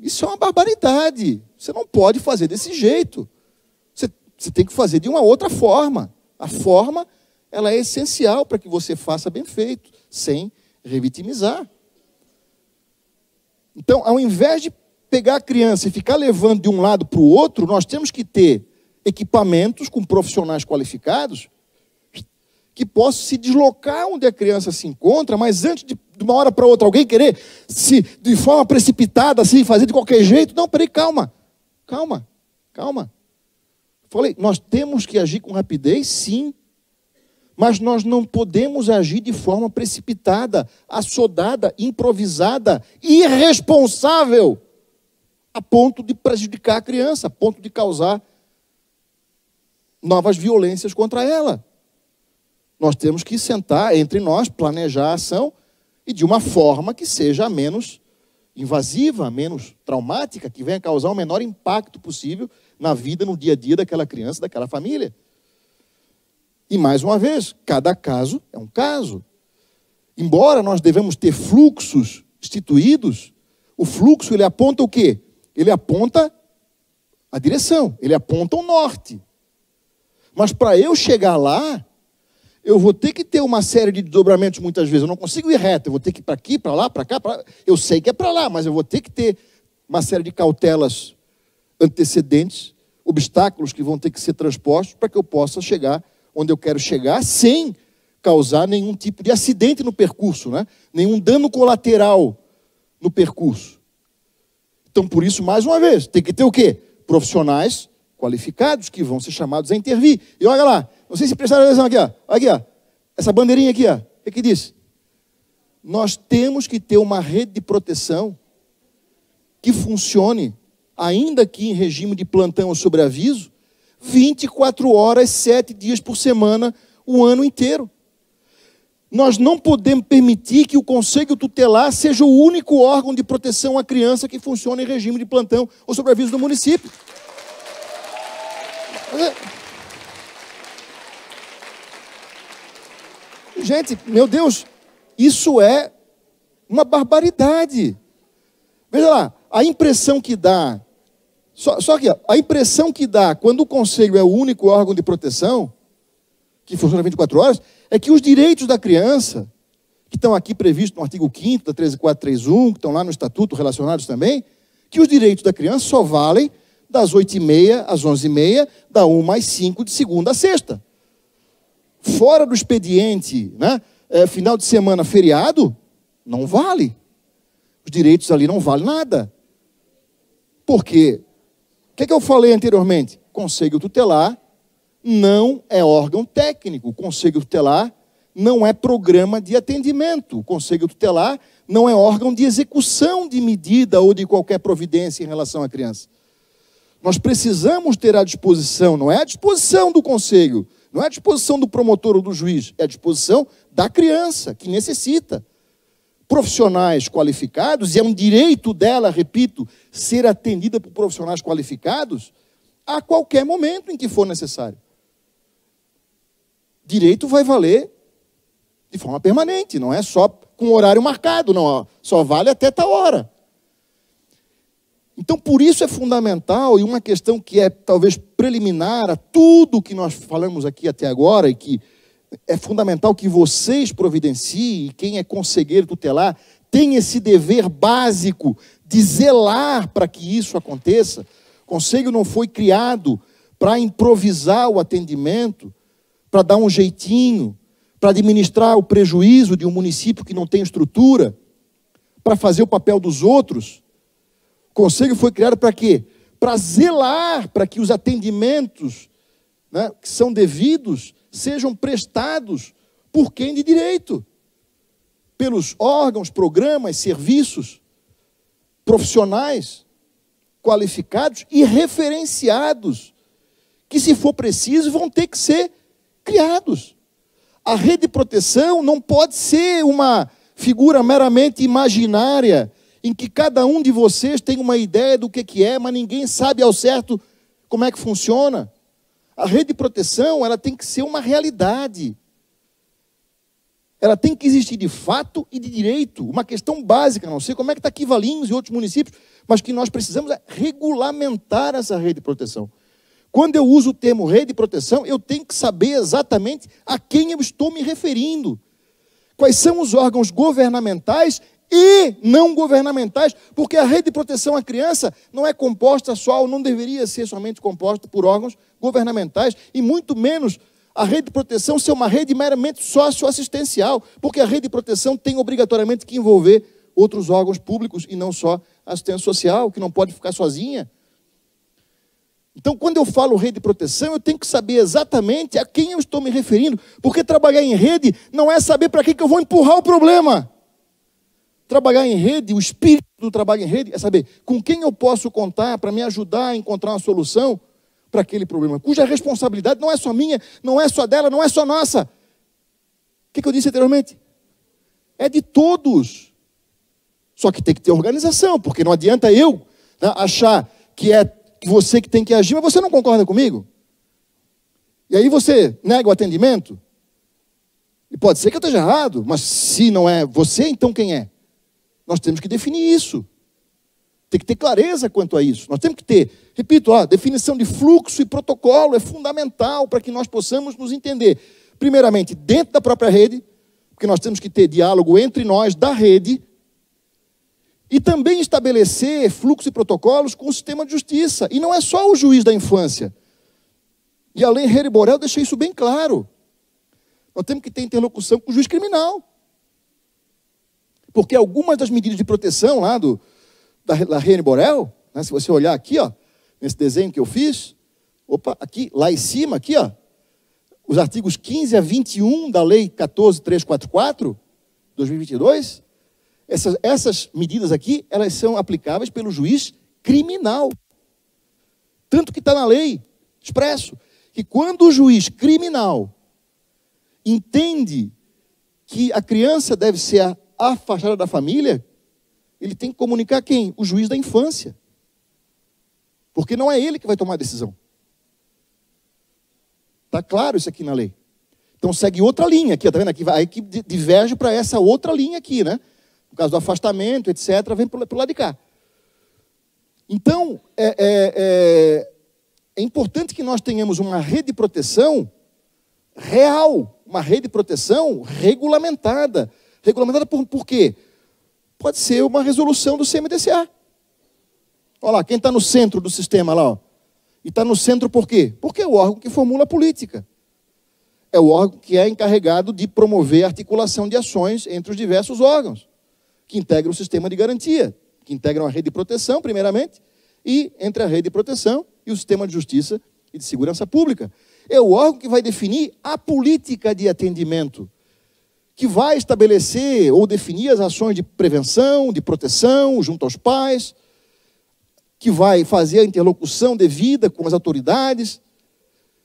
Isso é uma barbaridade. Você não pode fazer desse jeito. Você tem que fazer de uma outra forma. A forma, ela é essencial para que você faça bem feito, sem revitimizar. Então, ao invés de pegar a criança e ficar levando de um lado para o outro, nós temos que ter equipamentos com profissionais qualificados que possam se deslocar onde a criança se encontra, mas antes de uma hora para outra alguém querer de forma precipitada, assim, fazer de qualquer jeito. Não, peraí, calma. Falei, nós temos que agir com rapidez, sim, mas nós não podemos agir de forma precipitada, assodada, improvisada, irresponsável, a ponto de prejudicar a criança, a ponto de causar novas violências contra ela. Nós temos que sentar entre nós, planejar a ação, e de uma forma que seja menos invasiva, menos traumática, que venha causar o menor impacto possível na vida, no dia a dia daquela criança, daquela família. E mais uma vez, cada caso é um caso. Embora nós devemos ter fluxos instituídos, o fluxo ele aponta o quê? Ele aponta a direção, ele aponta o norte. Mas para eu chegar lá, eu vou ter que ter uma série de desdobramentos muitas vezes. Eu não consigo ir reto, eu vou ter que ir para aqui, para lá, para cá, para lá. Eu sei que é para lá, mas eu vou ter que ter uma série de cautelas antecedentes, obstáculos que vão ter que ser transpostos para que eu possa chegar onde eu quero chegar sem causar nenhum tipo de acidente no percurso, né? Nenhum dano colateral no percurso. Então, por isso, mais uma vez, tem que ter o quê? Profissionais qualificados que vão ser chamados a intervir. E olha lá, não sei se prestaram atenção aqui, ó. Aqui, ó. Essa bandeirinha aqui, ó. O que diz? Nós temos que ter uma rede de proteção que funcione, ainda que em regime de plantão ou sobreaviso, 24 horas, 7 dias por semana, o ano inteiro. Nós não podemos permitir que o Conselho Tutelar seja o único órgão de proteção à criança que funciona em regime de plantão ou sobreaviso do município. Gente, meu Deus, isso é uma barbaridade. Veja lá, a impressão que dá, só que a impressão que dá quando o Conselho é o único órgão de proteção, que funciona 24 horas, é que os direitos da criança, que estão aqui previstos no artigo 5º da 13431, que estão lá no Estatuto relacionados também, que os direitos da criança só valem das 8h30 às 11h30, da 1 às 5, de segunda a sexta. Fora do expediente, né, final de semana, feriado, não vale. Os direitos ali não valem nada. Por quê? O que eu falei anteriormente? Conselho Tutelar não é órgão técnico. O Conselho Tutelar não é programa de atendimento. O Conselho Tutelar não é órgão de execução de medida ou de qualquer providência em relação à criança. Nós precisamos ter à disposição, não é à disposição do Conselho, não é à disposição do promotor ou do juiz, é à disposição da criança, que necessita. Profissionais qualificados, e é um direito dela, repito, ser atendida por profissionais qualificados a qualquer momento em que for necessário. Direito vai valer de forma permanente, não é só com horário marcado, não, só vale até tal hora. Então, por isso é fundamental, e uma questão que é talvez preliminar a tudo que nós falamos aqui até agora, e que é fundamental que vocês providenciem, e quem é conselheiro tutelar tem esse dever básico de zelar para que isso aconteça. O conselho não foi criado para improvisar o atendimento, para dar um jeitinho, para administrar o prejuízo de um município que não tem estrutura, para fazer o papel dos outros. O conselho foi criado para quê? Para zelar para que os atendimentos, né, que são devidos sejam prestados por quem de direito, pelos órgãos, programas, serviços, profissionais, qualificados e referenciados, que, se for preciso, vão ter que ser criados. A rede de proteção não pode ser uma figura meramente imaginária, em que cada um de vocês tem uma ideia do que é, mas ninguém sabe ao certo como é que funciona. A rede de proteção, ela tem que ser uma realidade. Ela tem que existir de fato e de direito. Uma questão básica, não sei como é que está aqui Valinhos e outros municípios, mas que nós precisamos é regulamentar essa rede de proteção. Quando eu uso o termo rede de proteção, eu tenho que saber exatamente a quem eu estou me referindo. Quais são os órgãos governamentais e não governamentais, porque a rede de proteção à criança não é composta só, ou não deveria ser somente composta por órgãos governamentais, e muito menos a rede de proteção ser uma rede meramente socioassistencial, porque a rede de proteção tem obrigatoriamente que envolver outros órgãos públicos e não só a assistência social, que não pode ficar sozinha. Então, quando eu falo rede de proteção, eu tenho que saber exatamente a quem eu estou me referindo, porque trabalhar em rede não é saber para que eu vou empurrar o problema. Trabalhar em rede, o espírito do trabalho em rede, é saber com quem eu posso contar para me ajudar a encontrar uma solução para aquele problema, cuja responsabilidade não é só minha, não é só dela, não é só nossa. O que eu disse anteriormente? É de todos. Só que tem que ter organização, porque não adianta eu, né, achar que é que você que tem que agir, mas você não concorda comigo? E aí você nega o atendimento? E pode ser que eu esteja errado, mas se não é você, então quem é? Nós temos que definir isso. Tem que ter clareza quanto a isso. Nós temos que ter, repito, a definição de fluxo e protocolo é fundamental para que nós possamos nos entender. Primeiramente, dentro da própria rede, porque nós temos que ter diálogo entre nós da rede, e também estabelecer fluxos e protocolos com o sistema de justiça. E não é só o juiz da infância. E a lei Herrera e Borel deixa isso bem claro. Nós temos que ter interlocução com o juiz criminal. Porque algumas das medidas de proteção lá da Herrera e Borel, né, se você olhar aqui, ó, nesse desenho que eu fiz, aqui, lá em cima, aqui, ó, os artigos 15 a 21 da Lei 14.344, 2022, essas medidas aqui, elas são aplicáveis pelo juiz criminal. Tanto que está na lei, expresso, que quando o juiz criminal entende que a criança deve ser afastada da família, ele tem que comunicar quem? O juiz da infância. Porque não é ele que vai tomar a decisão. Está claro isso aqui na lei. Então segue outra linha aqui, está vendo aqui? Aí que diverge para essa outra linha aqui, né? No caso do afastamento, etc., vem para o lado de cá. Então, é importante que nós tenhamos uma rede de proteção real, uma rede de proteção regulamentada. Regulamentada por quê? Pode ser uma resolução do CMDCA. Olha lá, quem está no centro do sistema lá, ó. E está no centro por quê? Porque é o órgão que formula a política. É o órgão que é encarregado de promover a articulação de ações entre os diversos órgãos, que integram o sistema de garantia, que integram a rede de proteção, primeiramente, e entre a rede de proteção e o sistema de justiça e de segurança pública. É o órgão que vai definir a política de atendimento, que vai estabelecer ou definir as ações de prevenção, de proteção junto aos pais, que vai fazer a interlocução devida com as autoridades,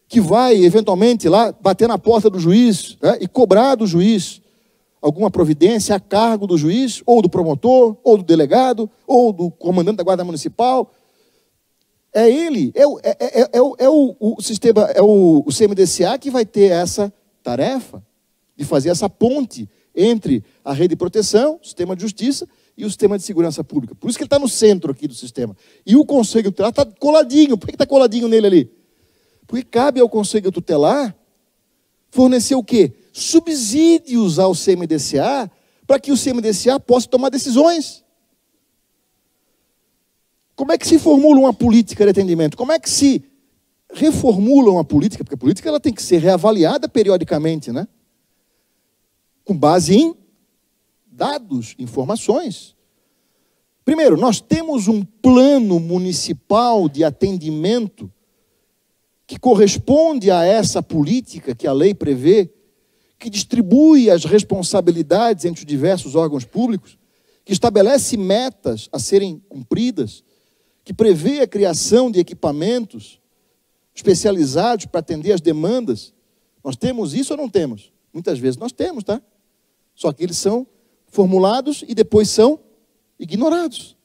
que vai, eventualmente, lá bater na porta do juiz, né, e cobrar do juiz alguma providência a cargo do juiz, ou do promotor, ou do delegado, ou do comandante da Guarda Municipal. É ele, o sistema, é o CMDCA que vai ter essa tarefa de fazer essa ponte entre a rede de proteção, o sistema de justiça e o sistema de segurança pública. Por isso que ele está no centro aqui do sistema. E o Conselho Tutelar está coladinho. Por que está coladinho nele ali? Porque cabe ao Conselho Tutelar fornecer o quê? Subsídios ao CMDCA para que o CMDCA possa tomar decisões. Como é que se formula uma política de atendimento? Como é que se reformula uma política? Porque a política ela tem que ser reavaliada periodicamente, né? Com base em dados, informações. Primeiro, nós temos um plano municipal de atendimento que corresponde a essa política que a lei prevê, que distribui as responsabilidades entre os diversos órgãos públicos, que estabelece metas a serem cumpridas, que prevê a criação de equipamentos especializados para atender as demandas. Nós temos isso ou não temos? Muitas vezes nós temos, tá? Só que eles são formulados e depois são ignorados.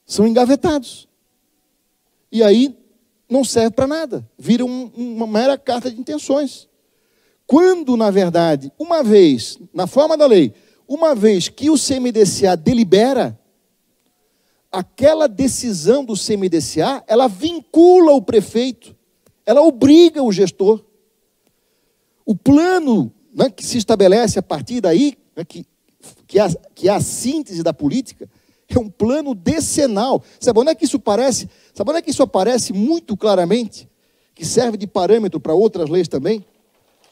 São engavetados. E aí não serve para nada. Vira uma mera carta de intenções. Quando, na verdade, uma vez, na forma da lei, uma vez que o CMDCA delibera, aquela decisão do CMDCA, ela vincula o prefeito, ela obriga o gestor. O plano, né, que se estabelece a partir daí, né, que é a síntese da política, é um plano decenal. Sabe onde é que isso parece? Sabe onde é que isso aparece muito claramente? Que serve de parâmetro para outras leis também?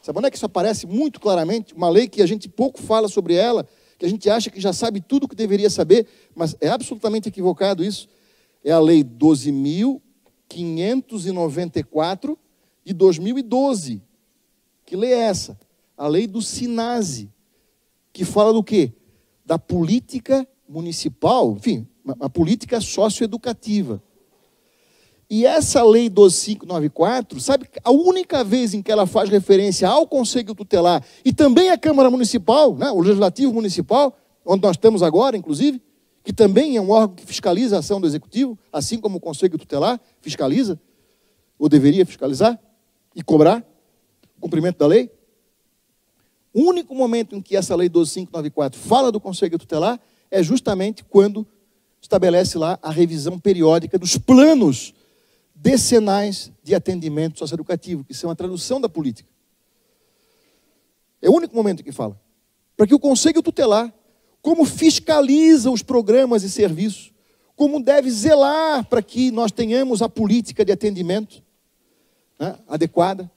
Sabe onde é que isso aparece muito claramente? Uma lei que a gente pouco fala sobre ela, que a gente acha que já sabe tudo o que deveria saber, mas é absolutamente equivocado isso. É a Lei 12.594 de 2012. Que lei é essa? A Lei do SINASE, que fala do quê? Da política municipal, enfim, uma política socioeducativa. E essa Lei 12.594, sabe, a única vez em que ela faz referência ao Conselho Tutelar e também à Câmara Municipal, né, o Legislativo Municipal, onde nós estamos agora, inclusive, que também é um órgão que fiscaliza a ação do Executivo, assim como o Conselho Tutelar fiscaliza, ou deveria fiscalizar e cobrar o cumprimento da lei. O único momento em que essa lei 12.594 fala do Conselho Tutelar é justamente quando estabelece lá a revisão periódica dos planos decenais de atendimento socioeducativo, que são a tradução da política. É o único momento que fala. Para que o Conselho Tutelar, como fiscaliza os programas e serviços, como deve zelar para que nós tenhamos a política de atendimento, né, adequada,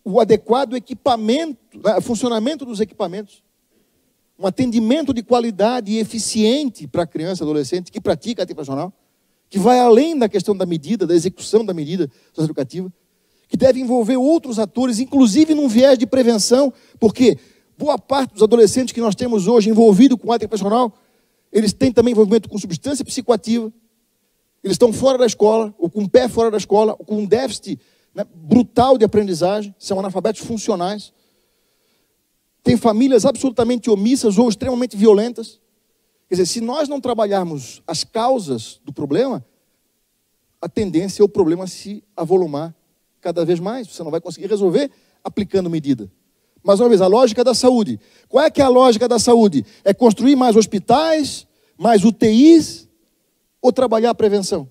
o adequado equipamento, funcionamento dos equipamentos, um atendimento de qualidade e eficiente para a criança e adolescente que pratica atividade profissional, que vai além da questão da medida, da execução da medida socioeducativa, que deve envolver outros atores, inclusive num viés de prevenção, porque boa parte dos adolescentes que nós temos hoje envolvidos com atividade profissional, eles têm também envolvimento com substância psicoativa, eles estão fora da escola, ou com o pé fora da escola, ou com um déficit, né, brutal de aprendizagem, são analfabetos funcionais, tem famílias absolutamente omissas ou extremamente violentas. Quer dizer, se nós não trabalharmos as causas do problema, a tendência é o problema se avolumar cada vez mais. Você não vai conseguir resolver aplicando medida. Mas, uma vez, a lógica da saúde. Qual é que é a lógica da saúde? É construir mais hospitais, mais UTIs, ou trabalhar a prevenção?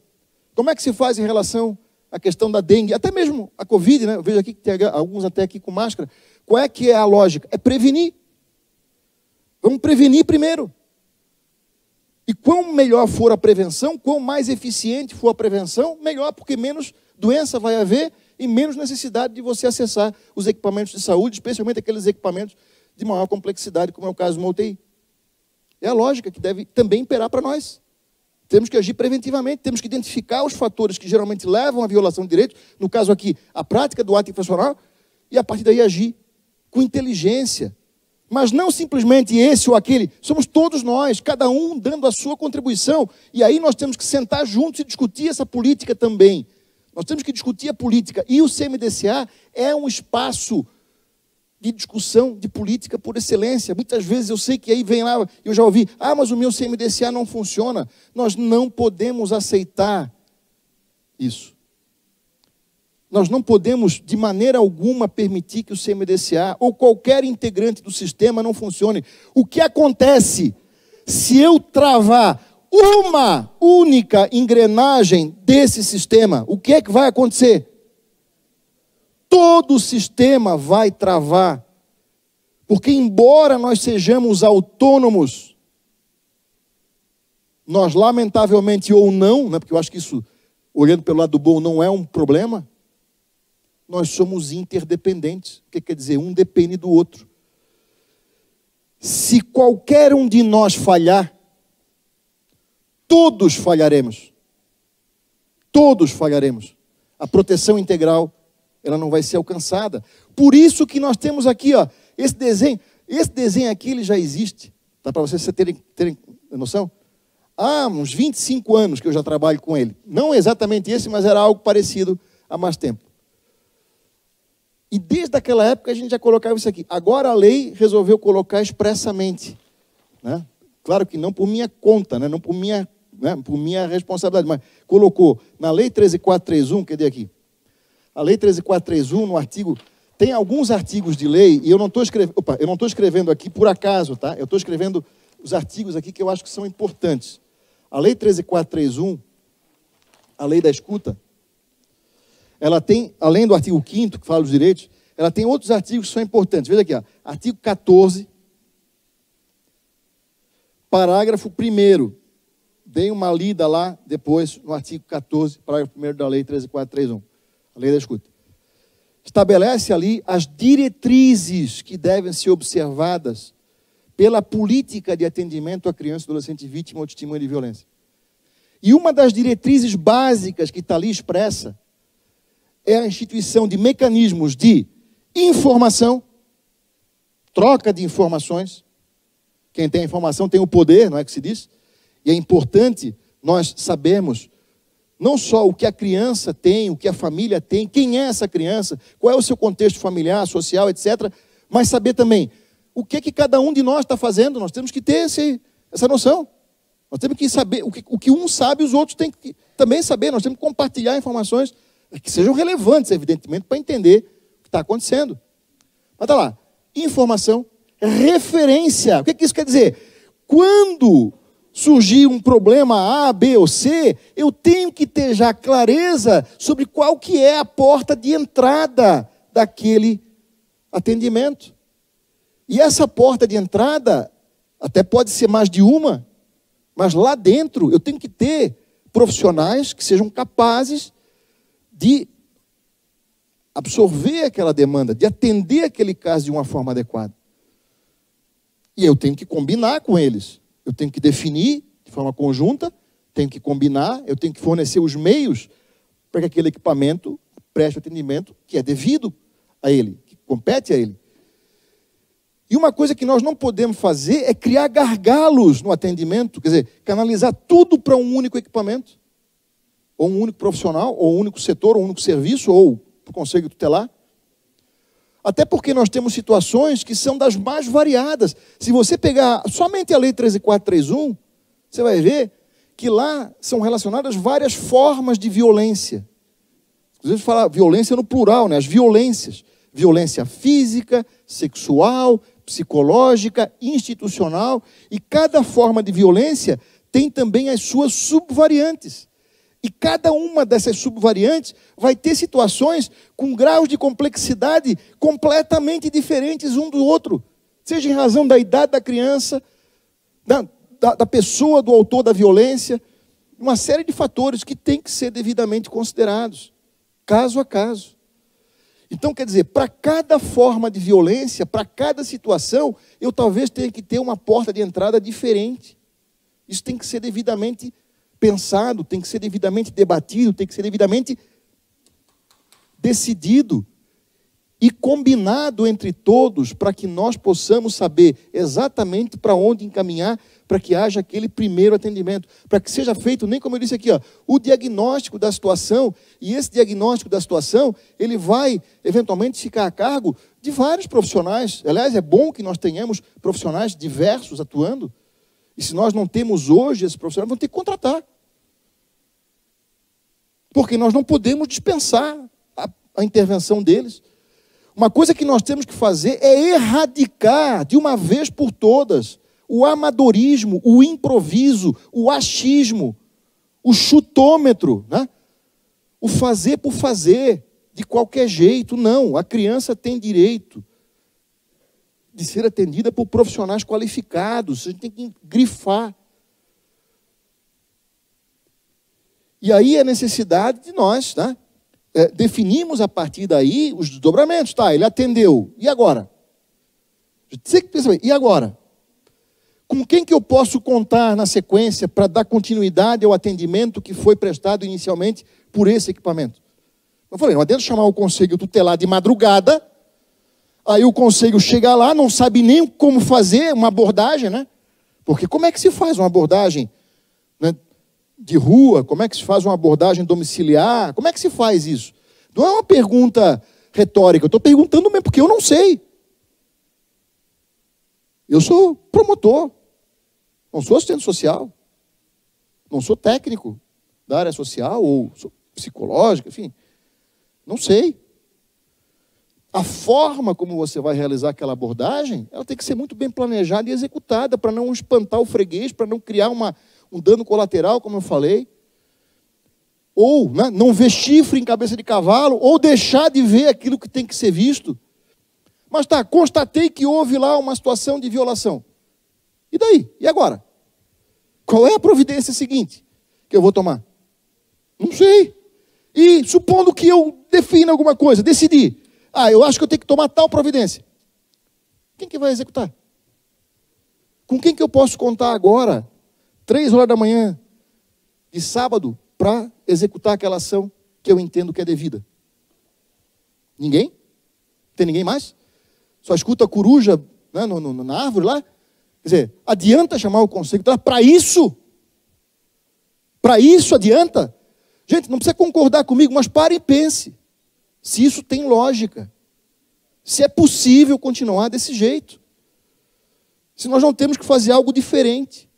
Como é que se faz em relação à questão da dengue, até mesmo a Covid, né? Eu vejo aqui que tem alguns até aqui com máscara. Qual é que é a lógica? É prevenir. Vamos prevenir primeiro. E quanto melhor for a prevenção, quanto mais eficiente for a prevenção, melhor, porque menos doença vai haver e menos necessidade de você acessar os equipamentos de saúde, especialmente aqueles equipamentos de maior complexidade, como é o caso de uma UTI. É a lógica que deve também imperar para nós. Temos que agir preventivamente, temos que identificar os fatores que geralmente levam à violação de direitos, no caso aqui, a prática do ato infracional, e a partir daí agir com inteligência. Mas não simplesmente esse ou aquele, somos todos nós, cada um dando a sua contribuição. E aí nós temos que sentar juntos e discutir essa política também. Nós temos que discutir a política. E o CMDCA é um espaço de discussão de política por excelência. Muitas vezes eu sei que aí vem lá, eu já ouvi, mas o meu CMDCA não funciona. Nós não podemos aceitar isso. Nós não podemos, de maneira alguma, permitir que o CMDCA ou qualquer integrante do sistema não funcione. O que acontece se eu travar uma única engrenagem desse sistema? O que é que vai acontecer? Todo o sistema vai travar. Porque, embora nós sejamos autônomos, nós, lamentavelmente ou não, né, porque eu acho que isso, olhando pelo lado bom, não é um problema, nós somos interdependentes. O que quer dizer? Um depende do outro. Se qualquer um de nós falhar, todos falharemos. Todos falharemos. A proteção integral, ela não vai ser alcançada. Por isso que nós temos aqui, ó, esse desenho aqui, ele já existe. Tá, para vocês terem noção? Há uns 25 anos que eu já trabalho com ele. Não exatamente esse, mas era algo parecido há mais tempo. E desde aquela época a gente já colocava isso aqui. Agora a lei resolveu colocar expressamente. Né? Claro que não por minha conta, né? Não por minha responsabilidade, mas colocou na Lei 13.431, cadê aqui? A Lei 13.431, no artigo... Tem alguns artigos de lei, e eu não estou escrevendo aqui por acaso, tá? Eu estou escrevendo os artigos aqui que eu acho que são importantes. A Lei 13.431, a Lei da Escuta, ela tem, além do artigo 5º, que fala dos direitos, ela tem outros artigos que são importantes. Veja aqui, ó, artigo 14, parágrafo 1º. Dei uma lida lá, depois, no artigo 14, parágrafo 1º da Lei 13.431, a Lei da Escuta. Estabelece ali as diretrizes que devem ser observadas pela política de atendimento à criança e adolescente vítima ou testemunha de violência. E uma das diretrizes básicas que está ali expressa é a instituição de mecanismos de informação, troca de informações. Quem tem a informação tem o poder, não é que se diz? E é importante nós sabermos não só o que a criança tem, o que a família tem, quem é essa criança, qual é o seu contexto familiar, social, etc., mas saber também o que cada um de nós está fazendo. Nós temos que ter essa noção. Nós temos que saber, o que um sabe, os outros têm que também saber. Nós temos que compartilhar informações que sejam relevantes, evidentemente, para entender o que está acontecendo. Mas está lá, informação, referência. O que isso quer dizer? Quando surgir um problema A, B ou C, eu tenho que ter já clareza sobre qual que é a porta de entrada daquele atendimento. E essa porta de entrada, até pode ser mais de uma, mas lá dentro eu tenho que ter profissionais que sejam capazes de absorver aquela demanda, de atender aquele caso de uma forma adequada. E eu tenho que combinar com eles. Eu tenho que definir de forma conjunta, tenho que combinar, eu tenho que fornecer os meios para que aquele equipamento preste o atendimento que é devido a ele, que compete a ele. E uma coisa que nós não podemos fazer é criar gargalos no atendimento, quer dizer, canalizar tudo para um único equipamento, ou um único profissional, ou um único setor, ou um único serviço, ou para o conselho tutelar. Até porque nós temos situações que são das mais variadas. Se você pegar somente a Lei 13.431, você vai ver que lá são relacionadas várias formas de violência. Inclusive, fala violência no plural, né? As violências. Violência física, sexual, psicológica, institucional. E cada forma de violência tem também as suas subvariantes. E cada uma dessas subvariantes vai ter situações com graus de complexidade completamente diferentes um do outro. Seja em razão da idade da criança, da pessoa, do autor da violência, uma série de fatores que tem que ser devidamente considerados, caso a caso. Então, quer dizer, para cada forma de violência, para cada situação, eu talvez tenha que ter uma porta de entrada diferente. Isso tem que ser devidamente pensado, tem que ser devidamente debatido, tem que ser devidamente decidido e combinado entre todos para que nós possamos saber exatamente para onde encaminhar para que haja aquele primeiro atendimento, para que seja feito, nem como eu disse aqui, ó, o diagnóstico da situação, e esse diagnóstico da situação, ele vai eventualmente ficar a cargo de vários profissionais. Aliás, é bom que nós tenhamos profissionais diversos atuando. E se nós não temos hoje esses profissionais, vamos ter que contratar. Porque nós não podemos dispensar a intervenção deles. Uma coisa que nós temos que fazer é erradicar, de uma vez por todas, o amadorismo, o improviso, o achismo, o chutômetro, né? O fazer por fazer, de qualquer jeito. Não, a criança tem direito de ser atendida por profissionais qualificados. A gente tem que grifar. E aí a necessidade de nós, né, definimos a partir daí os desdobramentos. Tá, ele atendeu. E agora? Você que pensa, e agora? Com quem que eu posso contar na sequência para dar continuidade ao atendimento que foi prestado inicialmente por esse equipamento? Eu falei, não adianta chamar o conselho tutelar de madrugada. Aí o conselho chega lá, não sabe nem como fazer uma abordagem, né? Porque como é que se faz uma abordagem, né, de rua? Como é que se faz uma abordagem domiciliar? Como é que se faz isso? Não é uma pergunta retórica, eu estou perguntando mesmo, porque eu não sei. Eu sou promotor, não sou assistente social, não sou técnico da área social ou psicológica, enfim, não sei. A forma como você vai realizar aquela abordagem, ela tem que ser muito bem planejada e executada para não espantar o freguês, para não criar um dano colateral, como eu falei. Ou, né, não ver chifre em cabeça de cavalo, ou deixar de ver aquilo que tem que ser visto. Mas tá, constatei que houve lá uma situação de violação. E daí? E agora? Qual é a providência seguinte que eu vou tomar? Não sei. E supondo que eu defina alguma coisa, decidi. Eu acho que eu tenho que tomar tal providência. Quem que vai executar? Com quem que eu posso contar agora, 3 horas da manhã, de sábado, para executar aquela ação que eu entendo que é devida? Ninguém? Tem ninguém mais? Só escuta a coruja, né, na árvore lá? Quer dizer, adianta chamar o conselho tutelar para isso? Para isso adianta? Gente, não precisa concordar comigo, mas pare e pense. Se isso tem lógica. Se é possível continuar desse jeito. Se nós não temos que fazer algo diferente.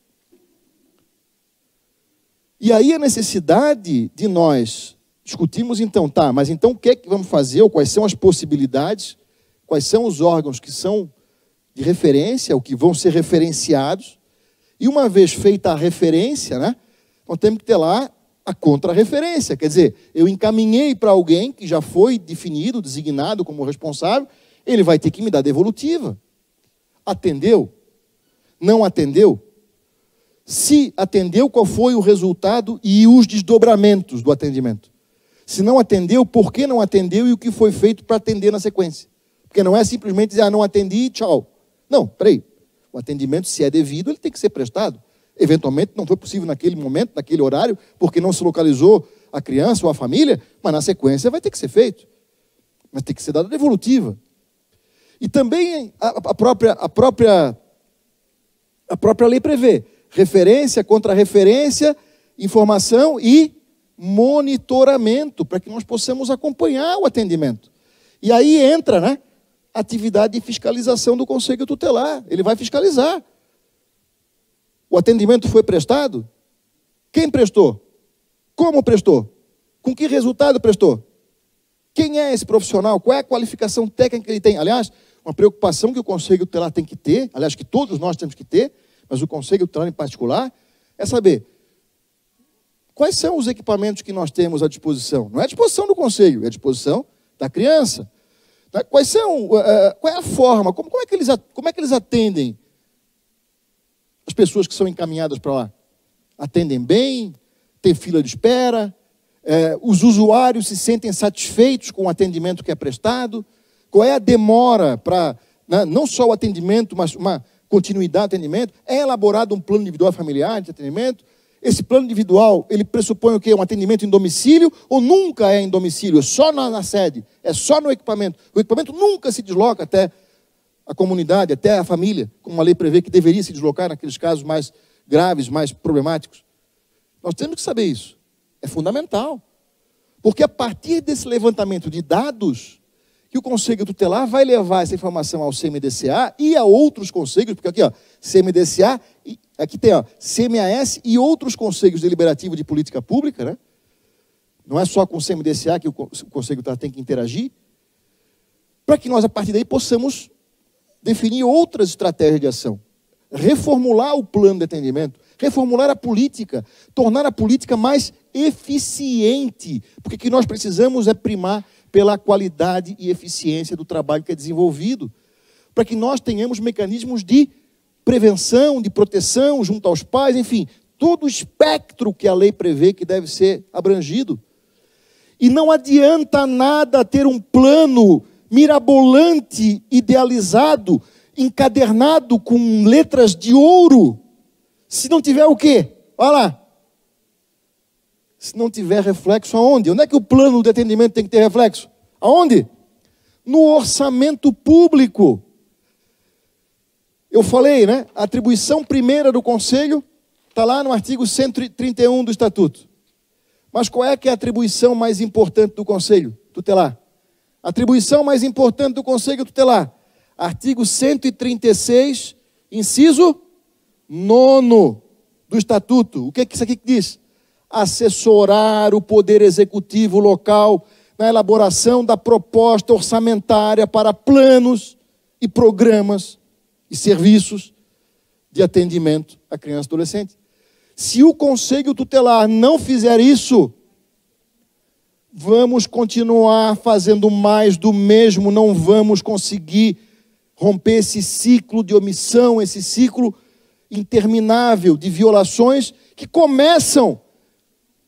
E aí a necessidade de nós discutirmos então, tá, mas então o que é que vamos fazer, ou quais são as possibilidades, quais são os órgãos que são de referência, ou que vão ser referenciados, e uma vez feita a referência, né, nós temos que ter lá a contra-referência, quer dizer, eu encaminhei para alguém que já foi definido, designado como responsável, ele vai ter que me dar devolutiva. Atendeu? Não atendeu? Se atendeu, qual foi o resultado e os desdobramentos do atendimento? Se não atendeu, por que não atendeu e o que foi feito para atender na sequência? Porque não é simplesmente dizer, não atendi e tchau. Não, peraí. O atendimento, se é devido, ele tem que ser prestado. Eventualmente, não foi possível naquele momento, naquele horário, porque não se localizou a criança ou a família, mas na sequência vai ter que ser feito. Mas tem que ser dada devolutiva. E também a própria lei prevê referência, contra-referência, informação e monitoramento, para que nós possamos acompanhar o atendimento. E aí entra, né, a atividade de fiscalização do Conselho Tutelar. Ele vai fiscalizar. O atendimento foi prestado? Quem prestou? Como prestou? Com que resultado prestou? Quem é esse profissional? Qual é a qualificação técnica que ele tem? Aliás, uma preocupação que o Conselho Tutelar tem que ter, aliás, que todos nós temos que ter, mas o Conselho Tutelar em particular, é saber quais são os equipamentos que nós temos à disposição. Não é à disposição do Conselho, é à disposição da criança. Quais são, qual é a forma, como é que eles atendem as pessoas que são encaminhadas para lá? Atendem bem? Tem fila de espera? Os usuários se sentem satisfeitos com o atendimento que é prestado? Qual é a demora para, não só o atendimento, mas uma continuidade do atendimento? É elaborado um plano individual familiar de atendimento? Esse plano individual, ele pressupõe o quê? Um atendimento em domicílio ou nunca é em domicílio? É só na sede, é só no equipamento. O equipamento nunca se desloca até a comunidade, até a família, como a lei prevê que deveria se deslocar naqueles casos mais graves, mais problemáticos. Nós temos que saber isso. É fundamental. Porque a partir desse levantamento de dados, que o Conselho Tutelar vai levar essa informação ao CMDCA e a outros conselhos, porque aqui, ó, CMDCA, aqui tem, ó, CMAS e outros conselhos deliberativos de política pública, né? Não é só com o CMDCA que o Conselho Tutelar tem que interagir, para que nós, a partir daí, possamos definir outras estratégias de ação, reformular o plano de atendimento, reformular a política, tornar a política mais eficiente, porque o que nós precisamos é primar pela qualidade e eficiência do trabalho que é desenvolvido, para que nós tenhamos mecanismos de prevenção, de proteção junto aos pais, enfim, todo o espectro que a lei prevê que deve ser abrangido. E não adianta nada ter um plano mirabolante, idealizado, encadernado com letras de ouro, se não tiver o quê? Olha lá. Se não tiver reflexo, aonde? Onde é que o plano de atendimento tem que ter reflexo? Aonde? No orçamento público. Eu falei, né? A atribuição primeira do Conselho está lá no artigo 131 do Estatuto. Mas qual é que é a atribuição mais importante do Conselho Tutelar? A atribuição mais importante do Conselho Tutelar. Artigo 136, inciso 9º do Estatuto. O que é que isso aqui diz? Assessorar o Poder Executivo local na elaboração da proposta orçamentária para planos e programas e serviços de atendimento à criança e adolescente. Se o Conselho Tutelar não fizer isso, vamos continuar fazendo mais do mesmo, não vamos conseguir romper esse ciclo de omissão, esse ciclo interminável de violações que começam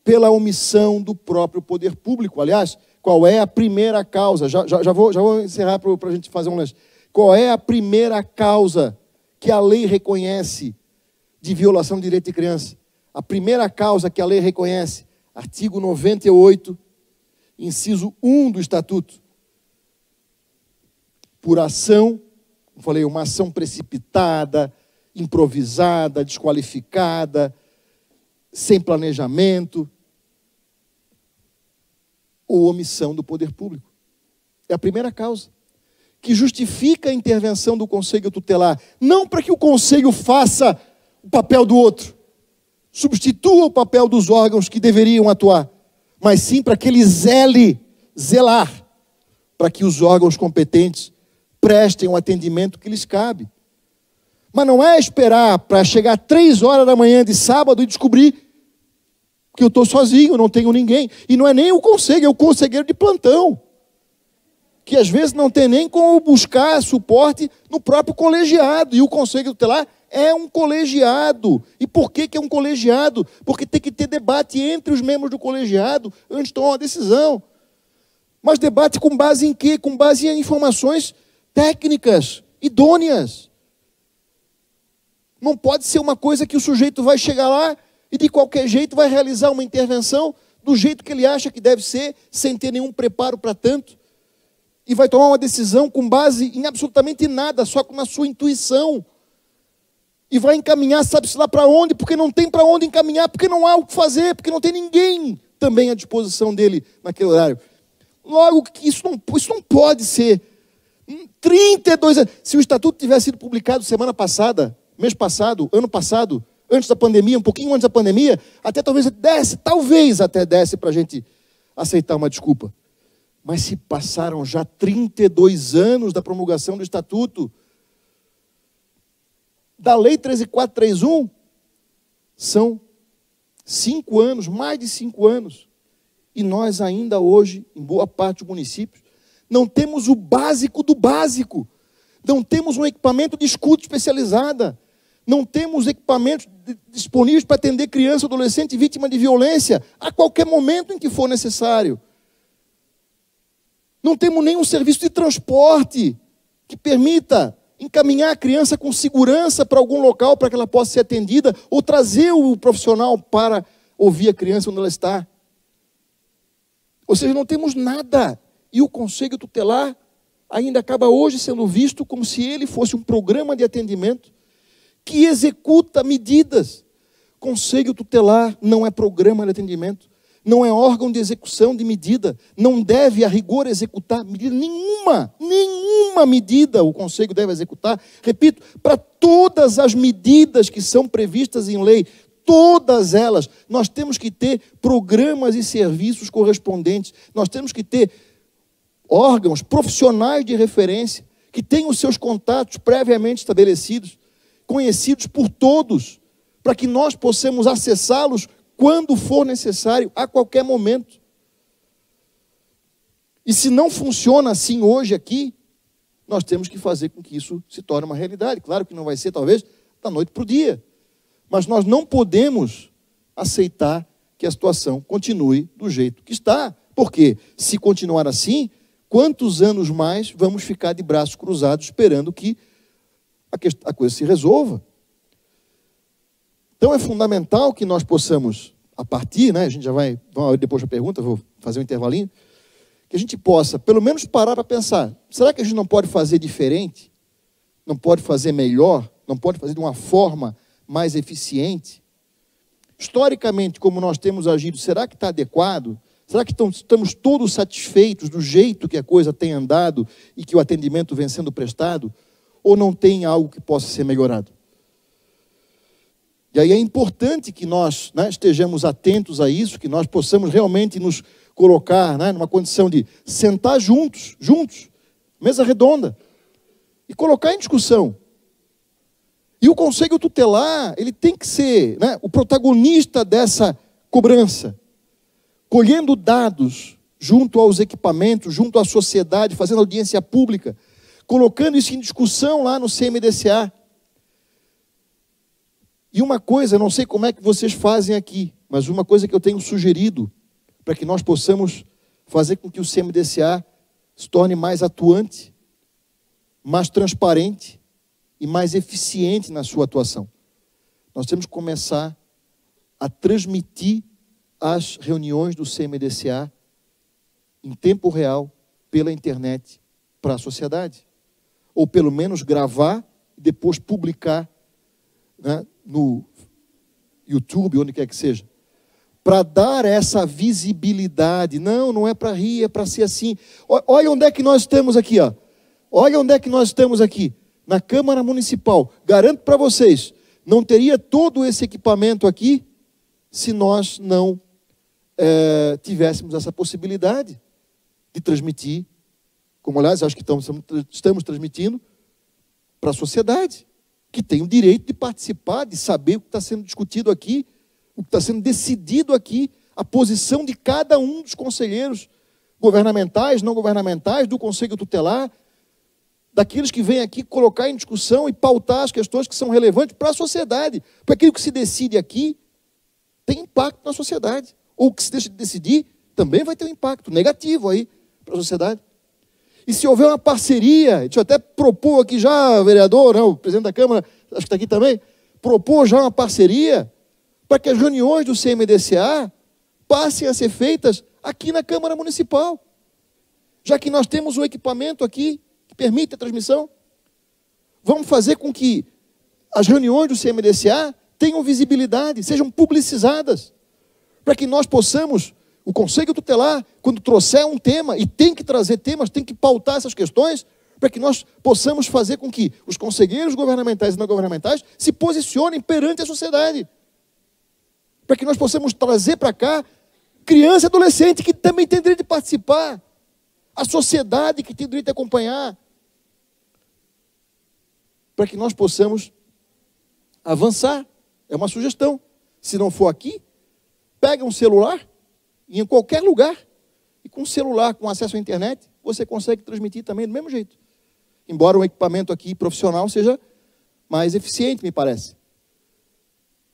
pela omissão do próprio poder público. Aliás, qual é a primeira causa? Já vou encerrar para a gente fazer um lance. Qual é a primeira causa que a lei reconhece de violação de direito de criança? A primeira causa que a lei reconhece, artigo 98, inciso 1 do Estatuto. Por ação, como falei, uma ação precipitada, improvisada, desqualificada, sem planejamento, ou omissão do poder público. É a primeira causa, que justifica a intervenção do Conselho Tutelar, não para que o Conselho faça o papel do outro, substitua o papel dos órgãos que deveriam atuar, mas sim para que ele zelar, para que os órgãos competentes prestem o atendimento que lhes cabe. Mas não é esperar para chegar 3 horas da manhã de sábado e descobrir que eu estou sozinho, não tenho ninguém. E não é nem o conselho, é o conselheiro de plantão, que às vezes não tem nem como buscar suporte no próprio colegiado. E o conselho tutelar é um colegiado. E por que é um colegiado? Porque tem que ter debate entre os membros do colegiado antes de tomar uma decisão. Mas debate com base em quê? Com base em informações técnicas, idôneas. Não pode ser uma coisa que o sujeito vai chegar lá e de qualquer jeito vai realizar uma intervenção do jeito que ele acha que deve ser, sem ter nenhum preparo para tanto. E vai tomar uma decisão com base em absolutamente nada, só na sua intuição. E vai encaminhar, sabe-se lá para onde, porque não tem para onde encaminhar, porque não há o que fazer, porque não tem ninguém também à disposição dele naquele horário. Logo que isso não pode ser. 32 anos. Se o estatuto tivesse sido publicado semana passada, mês passado, ano passado, antes da pandemia, um pouquinho antes da pandemia, até talvez desse para a gente aceitar uma desculpa. Mas se passaram já 32 anos da promulgação do estatuto, da Lei 13.431, são 5 anos, mais de 5 anos. E nós ainda hoje, em boa parte dos municípios, não temos o básico do básico. Não temos um equipamento de escuta especializada. Não temos equipamentos disponíveis para atender criança, adolescente vítima de violência a qualquer momento em que for necessário. Não temos nenhum serviço de transporte que permita encaminhar a criança com segurança para algum local para que ela possa ser atendida ou trazer o profissional para ouvir a criança onde ela está. Ou seja, não temos nada. E o Conselho Tutelar ainda acaba hoje sendo visto como se ele fosse um programa de atendimento que executa medidas. Conselho Tutelar não é programa de atendimento, não é órgão de execução de medida, não deve a rigor executar medida nenhuma medida o Conselho deve executar. Repito, para todas as medidas que são previstas em lei, todas elas, nós temos que ter programas e serviços correspondentes, nós temos que ter órgãos profissionais de referência, que tenham os seus contatos previamente estabelecidos, conhecidos por todos, para que nós possamos acessá-los quando for necessário, a qualquer momento. E se não funciona assim hoje aqui, nós temos que fazer com que isso se torne uma realidade. Claro que não vai ser, talvez, da noite para o dia. Mas nós não podemos aceitar que a situação continue do jeito que está. Porque, se continuar assim, quantos anos mais vamos ficar de braços cruzados esperando que a coisa se resolva? Então é fundamental que nós possamos, a partir, a gente já vai, depois da pergunta, vou fazer um intervalinho, que a gente possa, pelo menos, parar para pensar, será que a gente não pode fazer diferente? Não pode fazer melhor? Não pode fazer de uma forma mais eficiente? Historicamente, como nós temos agido, será que está adequado? Será que estamos todos satisfeitos do jeito que a coisa tem andado e que o atendimento vem sendo prestado? Ou não tem algo que possa ser melhorado? E aí é importante que nós estejamos atentos a isso, que nós possamos realmente nos colocar numa condição de sentar juntos, mesa redonda, e colocar em discussão. E o Conselho Tutelar, ele tem que ser o protagonista dessa cobrança, colhendo dados junto aos equipamentos, junto à sociedade, fazendo audiência pública, colocando isso em discussão lá no CMDCA. E uma coisa, não sei como é que vocês fazem aqui, mas uma coisa que eu tenho sugerido, para que nós possamos fazer com que o CMDCA se torne mais atuante, mais transparente e mais eficiente na sua atuação. Nós temos que começar a transmitir as reuniões do CMDCA em tempo real, pela internet, para a sociedade. Ou pelo menos gravar e depois publicar no YouTube, onde quer que seja, para dar essa visibilidade. Não é para rir, é para ser assim. Olha onde é que nós estamos aqui, ó. Olha onde é que nós estamos aqui, na Câmara Municipal. Garanto para vocês, não teria todo esse equipamento aqui se nós não tivéssemos essa possibilidade de transmitir, como aliás acho que estamos transmitindo para a sociedade, que tem o direito de participar, de saber o que está sendo discutido aqui, o que está sendo decidido aqui, a posição de cada um dos conselheiros governamentais, não governamentais, do Conselho Tutelar, daqueles que vêm aqui colocar em discussão e pautar as questões que são relevantes para a sociedade. Porque aquilo que se decide aqui tem impacto na sociedade. Ou o que se deixa de decidir também vai ter um impacto negativo aí para a sociedade. E se houver uma parceria, deixa eu até propor aqui já, vereador, o presidente da Câmara, acho que está aqui também, propor já uma parceria para que as reuniões do CMDCA passem a ser feitas aqui na Câmara Municipal. Já que nós temos um equipamento aqui que permite a transmissão, vamos fazer com que as reuniões do CMDCA tenham visibilidade, sejam publicizadas, para que nós possamos, o Conselho Tutelar, quando trouxer um tema, e tem que trazer temas, tem que pautar essas questões, para que nós possamos fazer com que os conselheiros governamentais e não governamentais se posicionem perante a sociedade. Para que nós possamos trazer para cá criança e adolescente que também tem direito de participar, a sociedade que tem direito de acompanhar, para que nós possamos avançar. É uma sugestão. Se não for aqui, pega um celular, e em qualquer lugar, e com um celular, com acesso à internet, você consegue transmitir também do mesmo jeito. Embora o equipamento aqui profissional seja mais eficiente, me parece.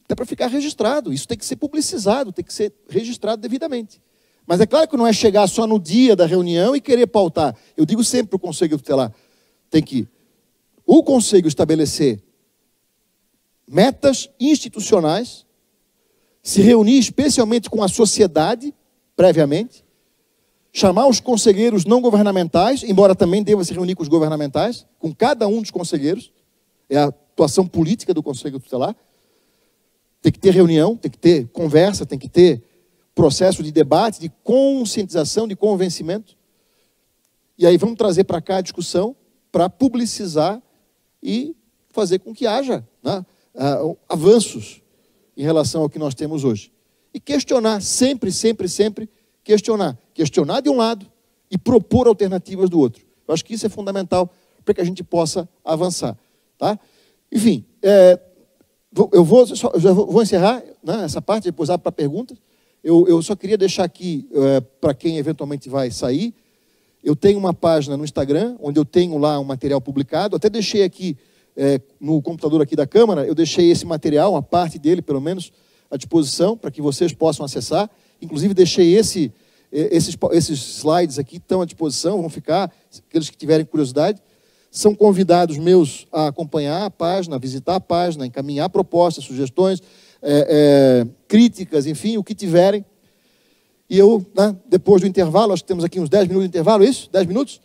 Até para ficar registrado. Isso tem que ser publicizado, tem que ser registrado devidamente. Mas é claro que não é chegar só no dia da reunião e querer pautar. Eu digo sempre para o Conselho Tutelar, tem que o Conselho estabelecer metas institucionais, se reunir especialmente com a sociedade, previamente, chamar os conselheiros não governamentais, embora também deva se reunir com os governamentais, com cada um dos conselheiros, é a atuação política do Conselho Tutelar. Tem que ter reunião, tem que ter conversa, tem que ter processo de debate, de conscientização, de convencimento. E aí vamos trazer para cá a discussão para publicizar e fazer com que haja, né, avanços em relação ao que nós temos hoje. E questionar, sempre, sempre, sempre questionar. Questionar de um lado e propor alternativas do outro. Eu acho que isso é fundamental para que a gente possa avançar. Tá? Enfim, já vou encerrar, né, essa parte, depois abro para perguntas. Eu só queria deixar aqui, para quem eventualmente vai sair, eu tenho uma página no Instagram, onde eu tenho lá um material publicado, até deixei aqui, no computador aqui da Câmara, eu deixei esse material, uma parte dele, pelo menos, à disposição, para que vocês possam acessar. Inclusive, deixei esses slides aqui, estão à disposição, vão ficar, aqueles que tiverem curiosidade. São convidados meus a acompanhar a página, a visitar a página, encaminhar propostas, sugestões, críticas, enfim, o que tiverem. E eu, né, depois do intervalo, acho que temos aqui uns 10 minutos de intervalo, é isso? 10 minutos?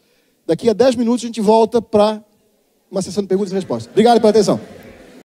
Daqui a 10 minutos a gente volta para uma sessão de perguntas e respostas. Obrigado pela atenção.